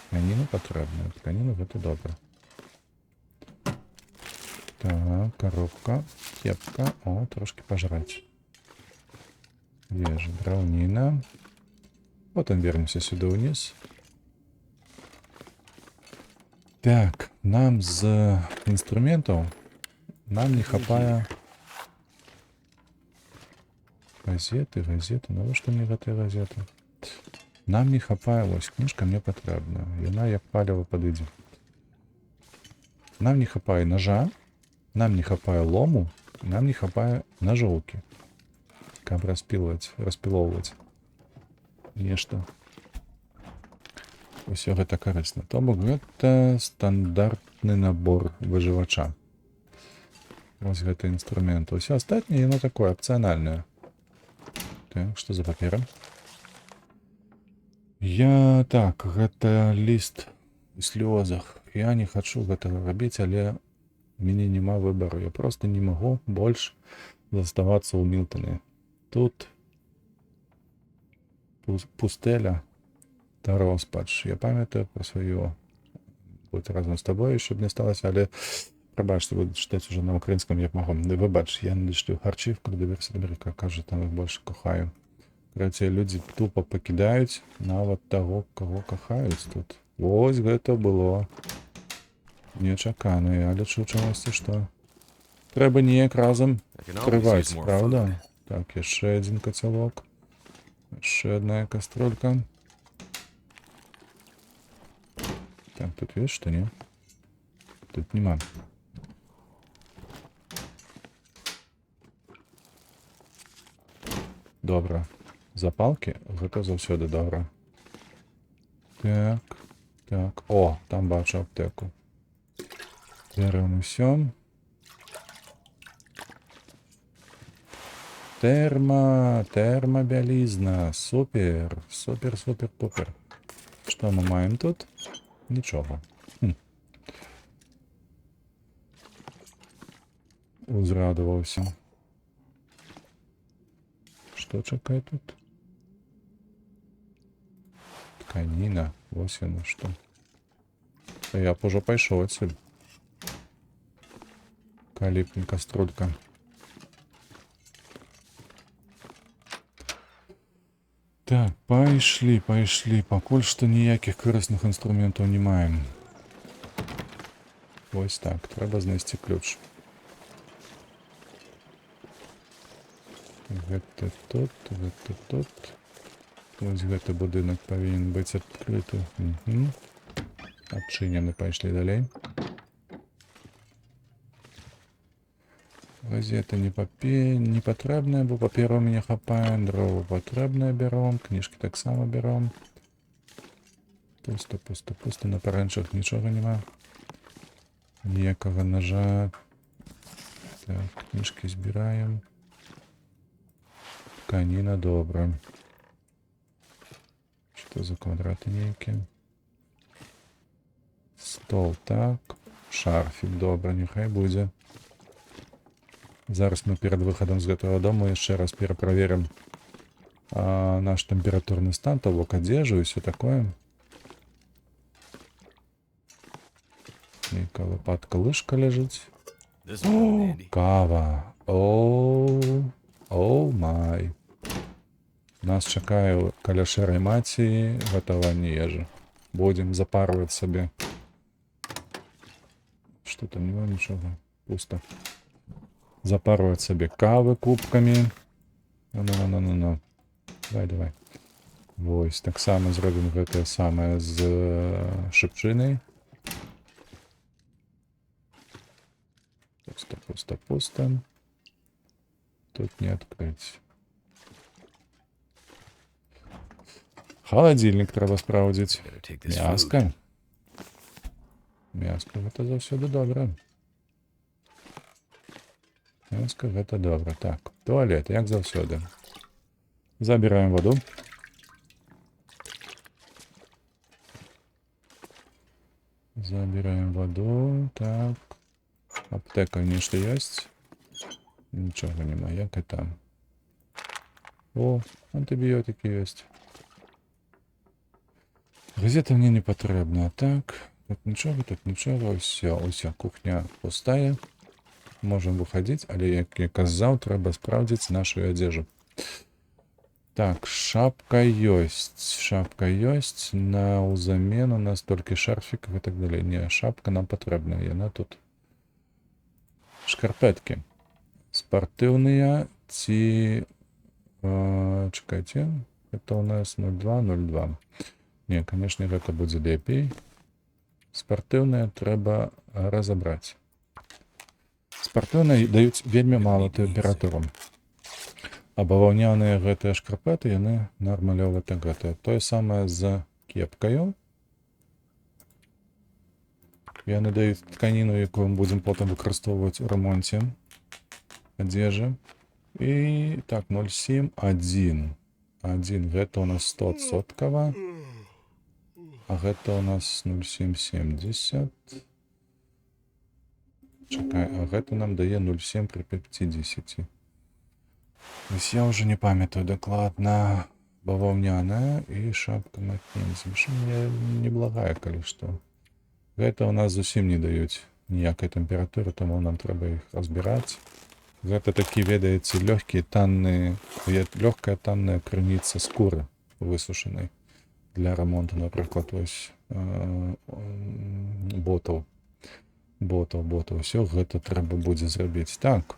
Тканіна патрэбная. Тканіна гэта добра. Так, коробка, кепка. О, трошки пожрать. Вежа, драўніна. Потом вернемся сюда вниз. Так, нам з інструментаў нам не хапае газеты. Навошта мне гэтыя газеты? Нам не хапае, вось кніжка мне патрэбна. Яна як паліва падыдзе. Нам не хапае ножа, нам не хапае лому, нам не хапае ножоўкі, каб распілоўваць нешта. Усё гэта карысна. То бок гэта стандартны набор выжывача. Вось гэта інструмент. Усё астатняе яно такое апцыянальнае. Так, што за паперы? Так, гэта ліст у слёзах. Я не хачу гэтага рабіць, але мяне няма выбару. Я просто не магу больш заставацца ў Мілтоне. Тут пустэля та роспач. Я памятаю пра сваё быць разам з табой, щоб не сталася, але прабачце, буду чытаць уже на украінскім, як магу. Выбач, я ліштую харчівку, даверся Америка, кажа, там іх больш кохаю. Короче, людзі тупо пакідаюць нават таго, каго кахаюць тут. Вось гэта было нечакана. Я лічу чамусьці, што трэба неяк разам трываць, правда? Так, яшчэ адзін кацялок. Яшчэ адна каструлька. Так, тут ёсць што, не? Тут нема. Добра. Запалкі? Гэта заўсёды добра. Так. О, там бачу аптеку. Бярем усё. Тэрмабялізна. Супер. Супер. Што мы маем тут? Нічога. узрадаваўся. Што чакай тут? Тканіна. Вось яно што. Я б ужо пайшоў адсюль. Калі б не каструлька. Так, пайшлі. Пакуль што ніякіх карысных інструментаў не маем. Вось так, трэба знайсці ключ. Гэта тут, гэта тут. Вось гэты будынак павінен быць адкрыты. Адчынены, пайшлі далей. Газеты не патрэбныя, бо паперу мне хапае, дровы патрэбныя бяром, кніжкі таксама бяром. Пуста, на парэнчах нічога няма. Ніякага ножа. Так, кніжкі збіраем. Тканіна, добра. Што за квадраты нейкія? Стол, так. Шарфік, добра, няхай будзе. Зараз мы перад выхадам з гэтага дому яшчэ раз пераправерым наш тэмпературны стан, то бок адзежу і ўсё такое. Нейкая лопатка, лыжка ляжыць. Кава. Оу май. Нас чакае каля шэрай маці гатаванне ежы. Будзем запарваць сабе. Што там, няма нічога. Пуста. Запарваць сабе кавы кубкамі. Ну. Давай. Вось, таксама зробім гэтае самае з шыпчынай. Пуста. Тут не адкрыць. Халадзільнік трэба спраўдзіць. Мяска. Мяска, гэта заўсёды добра. Мяска, гэта добра. Так, туалет, як заўсёды. Забіраем ваду. Так. Аптека нешта ёсць. Нічога няма, як і там. О, антыбіётыкі ёсць. Газета мне не патрэбна. Так, тут нічога, ўсё, кухня пустая. Можем выходзіць, але, як я казаў, трэба спраўдзіць нашу адзежу. Так, шапка ёсць. На ўзамен у нас толькі шарфік і так далей. Не, шапка нам патрэбная, яна тут. Шкарпэткі. Спартыўныя ці... Чакайце, гэта у нас 0202. Не, канешне, гэта будзе лепей. Спартыўныя трэба разабраць. Спартыўныя даюць вельмі мала тэмпературу. А баваўняныя гэтыя шкарпэты, яны нармалёва так гэтыя. Тое самае з кепкаю. Яны даюць тканіну, якую мы будзем потым выкарыстоўваць у рамонце адзежы. І так, 0,7, 1. 1, гэта у нас 100%. А гэта у нас 0,770. Чакай, а гэта нам дае 0,7 при 50. Вось я ўжо не памятаю дакладна. Баваўняная і шапка Маккензі. Мне неблагая, калі што. Гэта у нас зусім не даюць ніякай тэмпературы, таму нам трэба іх разбіраць. Гэта такі, ведаеце, лёгкая танная крыніца скуры высушанай для рамонту, напрыклад, вось ботаў. Усё гэта трэба будзе зрабіць. Так,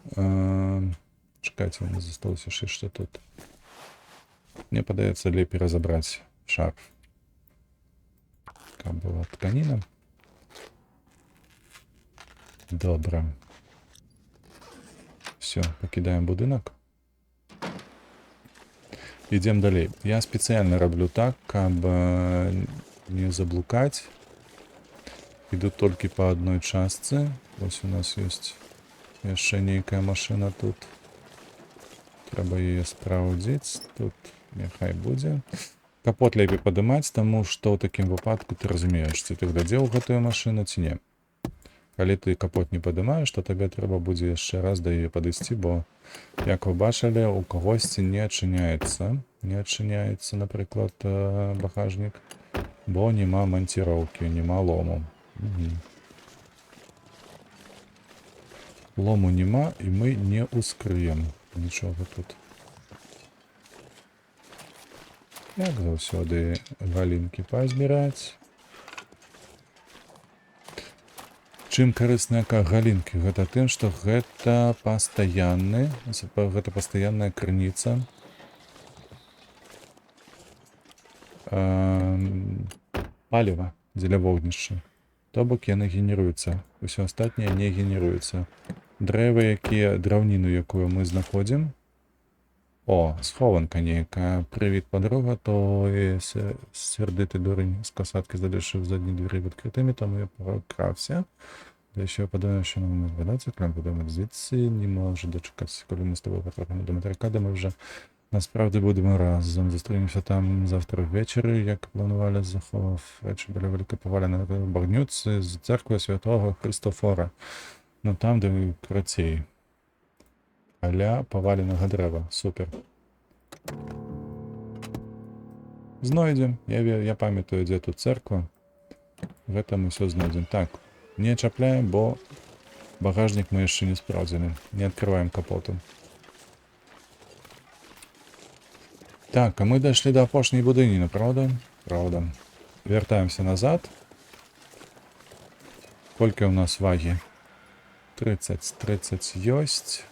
чакайце, у нас засталося што тут. Мне падаецца, лепей разабраць шарф. Каб была тканіна. Добра. Все, пакідаем будынак. Ідзем далей. Я спецыяльна раблю так, каб не заблукаць. Іду толькі па адной частцы. Вось у нас ёсць яшчэ нейкая машына тут. Трэба яе спраўдзіць. Тут няхай будзе. Капот лепей падымаць, таму што ў такім выпадку ты разумееш, ці ты глядзеў гэтую машыну, ці не. Калі ты капот не падымаеш, то табе трэба будзе яшчэ раз да яе падысці, бо, як вы бачылі, у кагосьці не адчыняецца, напрыклад, багажнік, бо няма манціроўкі, няма лому. Лому няма, і мы не ускрыем нічога тут. Як заўсёды, галінкі пазбіраць. Чым карысная галінкі? Гэта тым, што гэта пастаянная крыніца паліва дзеля вогнішча. То бок яны генеруюцца. Усё астатняе не генеруецца. Дрэвы, драўніну, якую мы знаходзім. Схованка нейкая. Прывід падруга, то сердыты дурень з касаткі залишив задні двері відкритими, тому я прокрався. Якщо я подумав, що нам не згадається, крім подумав звідси, не можу дочекатися, коли ми з тобою потрапимо до материка, де ми вже насправді будемо разом. Зустрінемося там завтра ввечері, як планували, заховав речі біля великоповаленої багнюці з церкви святого Христофора. Ну там, де крацей. Аля поваленого дерева. Супер. Знойдем. Я пам'ятаю, де тут церква. Гэта мы все знойдем. Так, не чапляем, бо багажник мы яшчэ не спраўдзілі. Не открываем капоту. Так, а мы дошли до апошняй будыніны, правда? Правда. Вяртаемся назад. Колькі у нас вагі? 30 ёсць.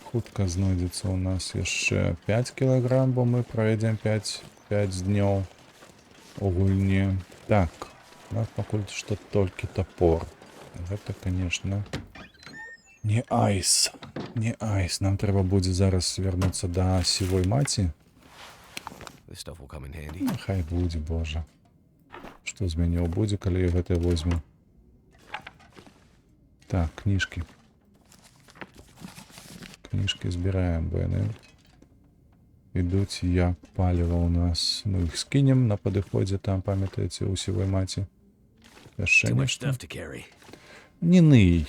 Хутка знойдзецца у нас яшчэ 5 кілаграм, бо мы праедзем 5 днёў у гульні. Так, у нас пакуль што толькі топор. Гэта, конечно, не айс. Не айс. Нам трэба будзе зараз вярнуцца да сівой маці. Хай будзе, божа. Што з мяне будзе, калі я гэта возьму? Так, кніжкі. Кніжкі збіраем, бо яны ідуць як паліва у нас. Мы іх скінем на падыходзе, там, памятаеце, у сівой маці. Яшчэ нешта. Не ный.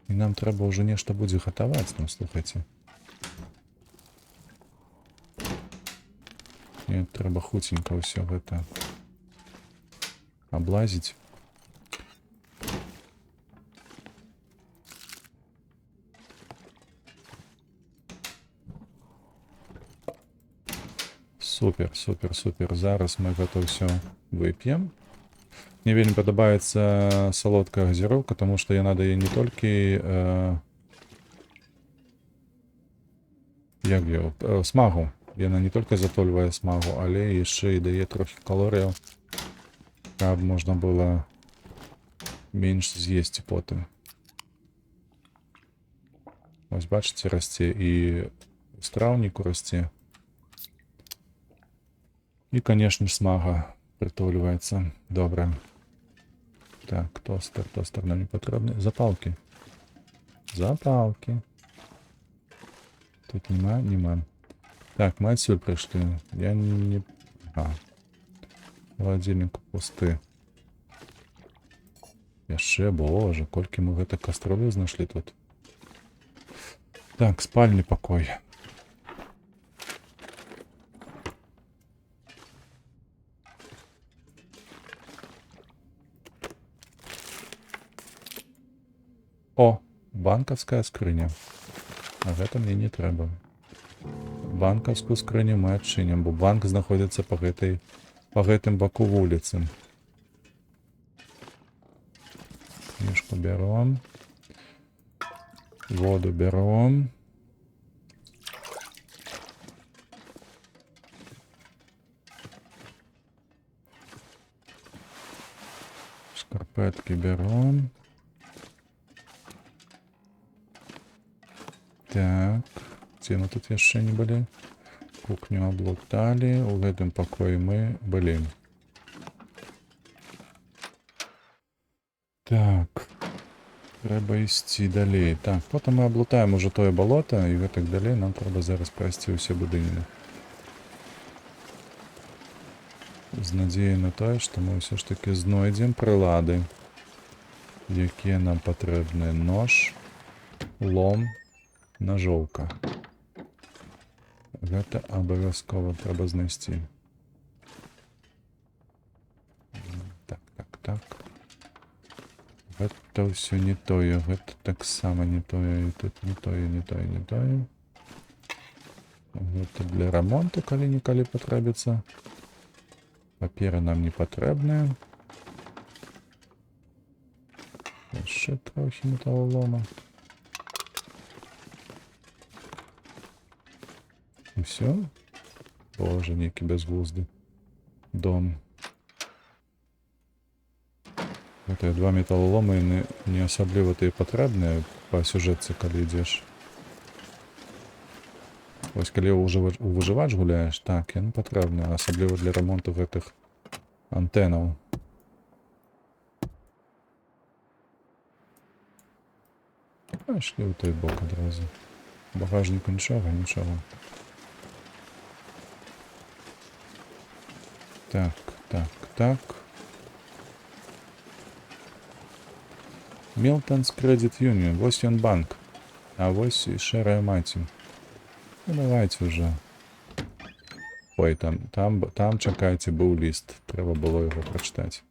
І нам трэба ўжо нешта будзе гатаваць, ну, слухайце. Мне трэба хуценька ўсё гэта аблазіць. Супер, супер, супер. Зараз мы гэта ўсё вып'ем. Мне вельмі падабаецца салодкая газіроўка, таму што яна дае не толькі смагу. Яна не толькі затольвае смагу, але яшчэ і дае трохі калорыяў, каб можна было менш з'есці потым. Вось бачыце, расце і страўніку расце. І, конечно, смага прытульваецца. Добра. Так, тостер нам не патрэбны. Запалкі. Запалкі. Тут нема. Так, мы отсюда пришли. Я не... Холодильник пусты. Яшчэ, боже, колькі мы гэта кастролю знайшлі тут. Так, спальный покой. О, банковская скрыня. А гэта мне не трэба. Банковскую скрыню мы адчынім, бо банк знаходзіцца па гэтым баку вуліцы. Книжку берем. Воду берем. Шкарпетки берем. Так, где мы тут яшчэ не былі? Кухню облутали, у гэтым пакоі мы былі. Так, трэба ісці далей. Так, потым мы облутаем уже тое балота, і гэтак далей нам трэба зараз прайсці ўсе будыніны. з надзеяй на тое, што мы ўсё ж такі знойдзем прылады, якія нам патрэбныя. Нож, лом, ножоўка. Гэта абавязкова трэба знайсці. Так. Гэта ўсё не тое, гэта таксама не тое, і тут не тое. Гэта для рамонту калі-нікалі патрэбіцца. Папера нам не патрэбная. Яшчэ трохі металлолома. І всё? Боже, нейкі бязглузды дом. Гэтыя два металлолома не асабліва тыя патрэбныя па сюжэтцы, калі ідзеш. Вось калі у выжывач гуляеш, так, яны патрэбны, асабліва для рамонту гэтых антэнаў. Пайшлі ў той бок адразу. Багажніку нічога. Так. Milton's Credit Union. Вось ён банк. А вось і шэрая маці. Ну, давайте уже. Ой, там чакайце, быў ліст. Трэба было яго прачытаць.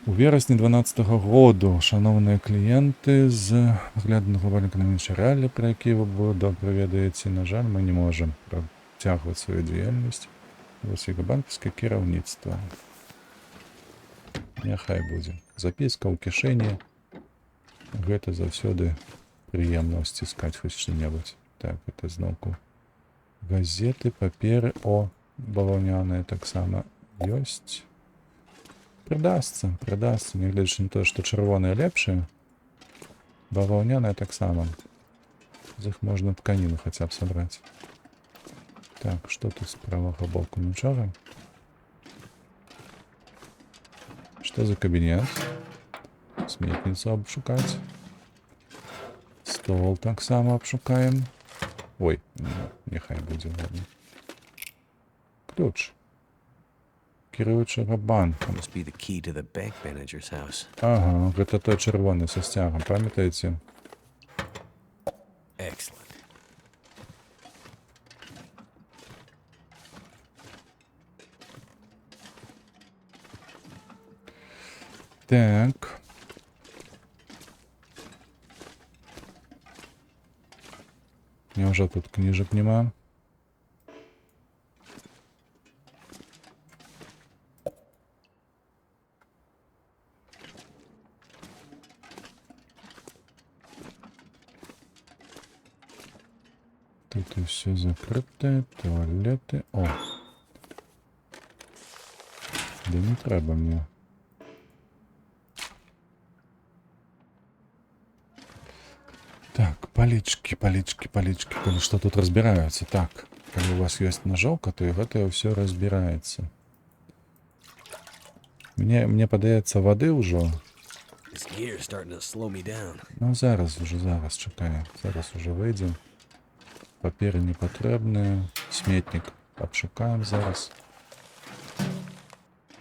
У верасні 12-го году, шановныя кліенты, з агляду на глобальны эканамічны рэаліі, пра які вы добра ведаеце, на жаль, мы не можам працягваць сваю дзейнасць. Вось яго банкаўскае кіраўніцтва. Няхай будзе. Запіска ў кішэні. Гэта заўсёды прыемна сціскаць хоць што-небудзь. Так, гэта зноўку. Газеты, паперы, баваўняныя таксама ёсць. Прыдасца, нягледзячы на тое, што чырвоныя лепшыя. Баваўняныя таксама. З іх можна тканіну хаця б сабраць. Так, што тут з правага боку? Нічога? Што за кабінет? Сметніцу абшукаць. Стол таксама абшукаем. Ой, няхай будзе, ладно. Ключ. Кіруючага банка. Must be the key to the bank manager's house. Ага, гэта той чырвоны са сцягам, памятаеце? Excellent. Так. Няўжо тут кніжак няма? Тут все закрытое, туалеты. О! Да не трэба мне. Так, палічкі, калі што тут разбіраюцца. Так, калі у вас ёсць ножоўка, то і гэта ўсё разбіраецца. Мне падаецца, вады ўжо. This gear is starting to slow me down. Ну, зараз чакаю. Зараз уже выйдзем. Паперы не патрэбныя. Сметнік абшукаем зараз.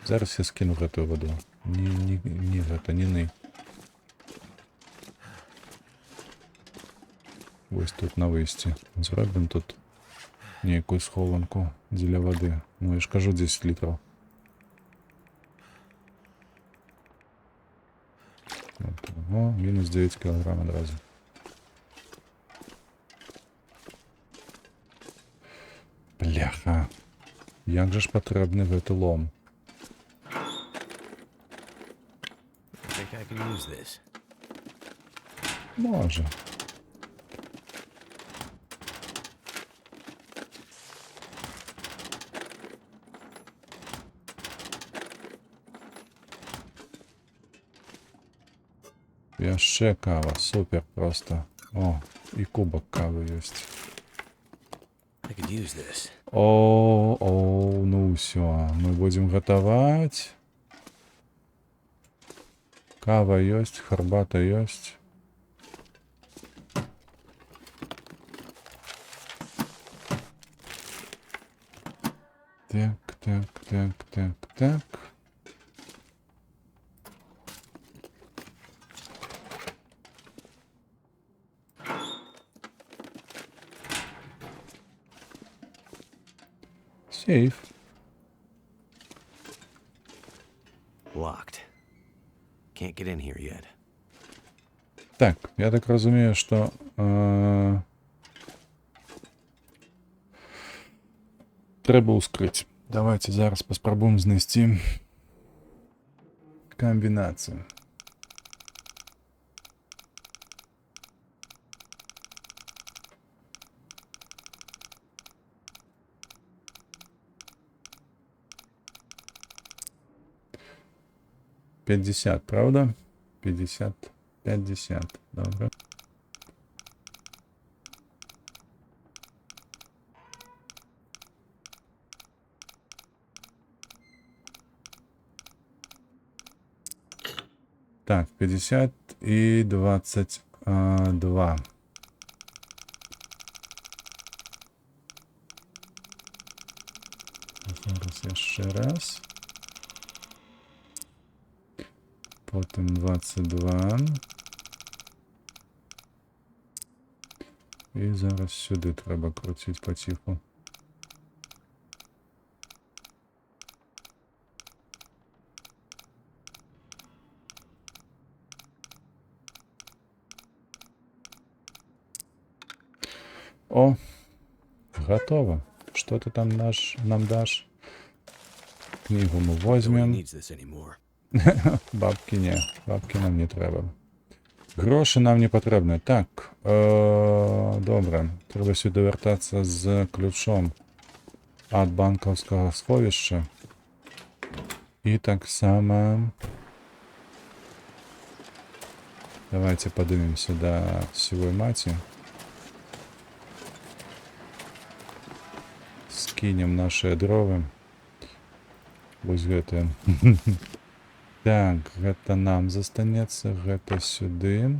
Зараз я скіну гэтую ваду. Не гэта, не ны. Вось тут на выйсці. Зробім тут нейкую схованку дзеля вады. Ну, я ж кажу, 10 літраў. О, мінус 9 кілограм адразу. Бляха. Як жа ж патрэбны гэты лом? I think I can use this. Можа. Яшчэ кава, супер просто. О, і кубок кавы ёсць. I could use this. Ну ўсё, мы будзем гатаваць. Кава ёсць, харбата ёсць. Так, так, так, так, так. Сейф. Locked. Can't get in here yet. Так, я так розумію, що треба ускрити. Давайте зараз поспробуємо знайти комбінацію. «50», правда? 50, 50. Добре. Так, 50 і 22. Зараз ще раз. Потім 22. І зараз сюди треба крутити потиху. О, готово. Что ты там нам дашь? Книгу мы Nobody возьмем. needs this anymore. Бабки не. Бабки нам не треба. Гроші нам не потрібні. Так, добре. Треба сюди вертатися з ключом від банківського сховища. І так само... Давайте поднимемся до сивой мати. Скинем наши дрова. Вось гэта. Так, гэта нам застанецца, гэта сюды.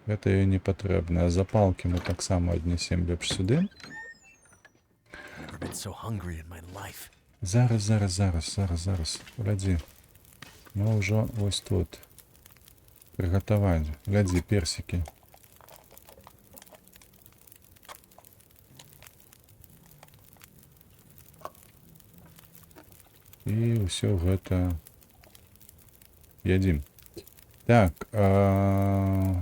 Гэта ёй не патрэбна. Запалкі мы таксама аднесем лепш сюды. Never been so hungry in my life. Зараз. Глядзі. Мы ўжо вось тут. Приготовать. Глядзі, персики. І ўсё гэта ядзім. Так,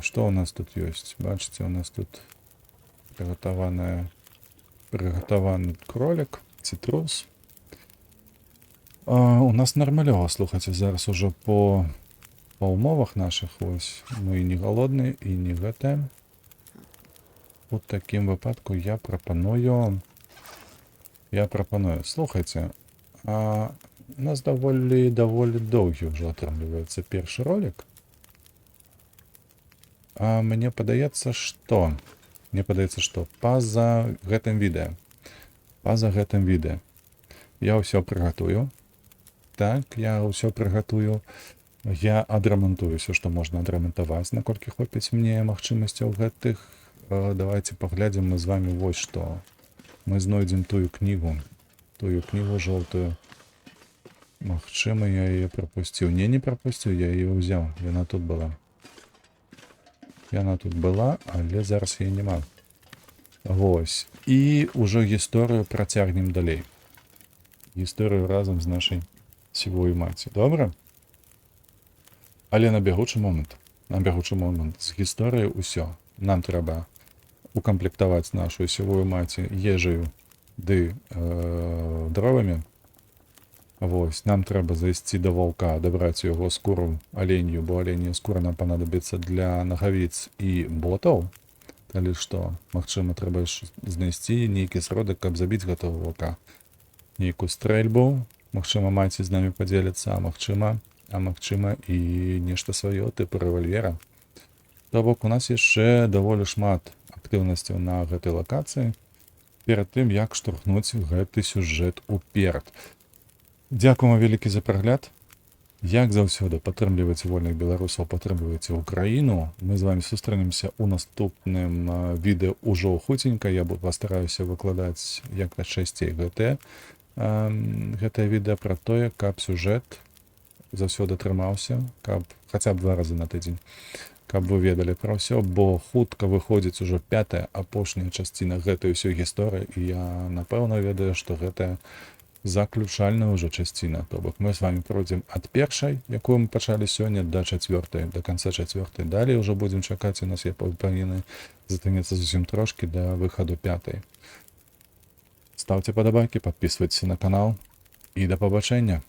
што у нас тут ёсць? Бачыце, у нас тут приготованы кролик, цитрус. У нас нармалёва, слухайце, зараз уже по умовах наших, ось, мы не голодні і не гэта. У такім випадку я пропоную, слухайте, у нас доволі довгий вже отрымліваецца перший ролик. Мне падаецца, што па-за гэтым відэа я ўсё прыгатую. Так, я ўсё прыгатую. Я адрамантую все, што можна адрамантаваць, наколькі хопіць мне магчымасцяў гэтых. Давайте паглядзім мы з вами вось што. Мы знойдзем тую кнігу жоўтую. Магчыма, я яе прапусціў. Не прапусціў, я яе ўзяў. Яна тут была, але зараз яе няма. Вось. І ўжо гісторыю працягнем далей. Гісторыю разам з нашай сівой маці. Добра? Але на бягучы момант з гісторыі ўсё. Нам трэба укамплектаваць нашу сівую маці ежаю ды дровамі. Вось, нам трэба зайсці да ваўка, дабраць яго скуру аленью, бо аленья скура нам панадабіцца для нагавіц і ботаў. Але што, магчыма, трэба знайсці нейкі сродак, каб забіць гэтага ваўка. Нейкую стрэльбу, магчыма, маці з намі падзеліцца, а магчыма і нешта сваё, тыпу рэвальвера. То бок, у нас яшчэ даволі шмат актыўнасцяў на гэтай лакацыі перад тым, як штурхнуць гэты сюжэт уперад. Дзякуем вялікі за прагляд. Як заўсёды, падтрымлівайце вольных беларусаў, падтрымлівайце Украіну. Мы з вами сустрэнемся ў наступным відэо ўжо хуценька. Я пастараюся выкладаць як найчасцей гэтае гэтае відэа пра тое, каб сюжэт заўсёды трымаўся, каб хаця б 2 разы на тыдзень, каб вы ведалі пра ўсё, бо хутка выходзіць ужо 5-я апошняя частина гэтай усёй гісторыі, і я напэўна ведаю, што гэтая заключальная ўжо частина. То бок мы з вами пройдзем ад першай, якую мы пачалі сёння, да 4-й, да канца 4-й. Далей ўжо будзем чакаць, у нас я павінны затаніцца зусім трошкі да выхаду 5-й. Ставце падабайкі, падпісвайцеся на канал і да пабачэння.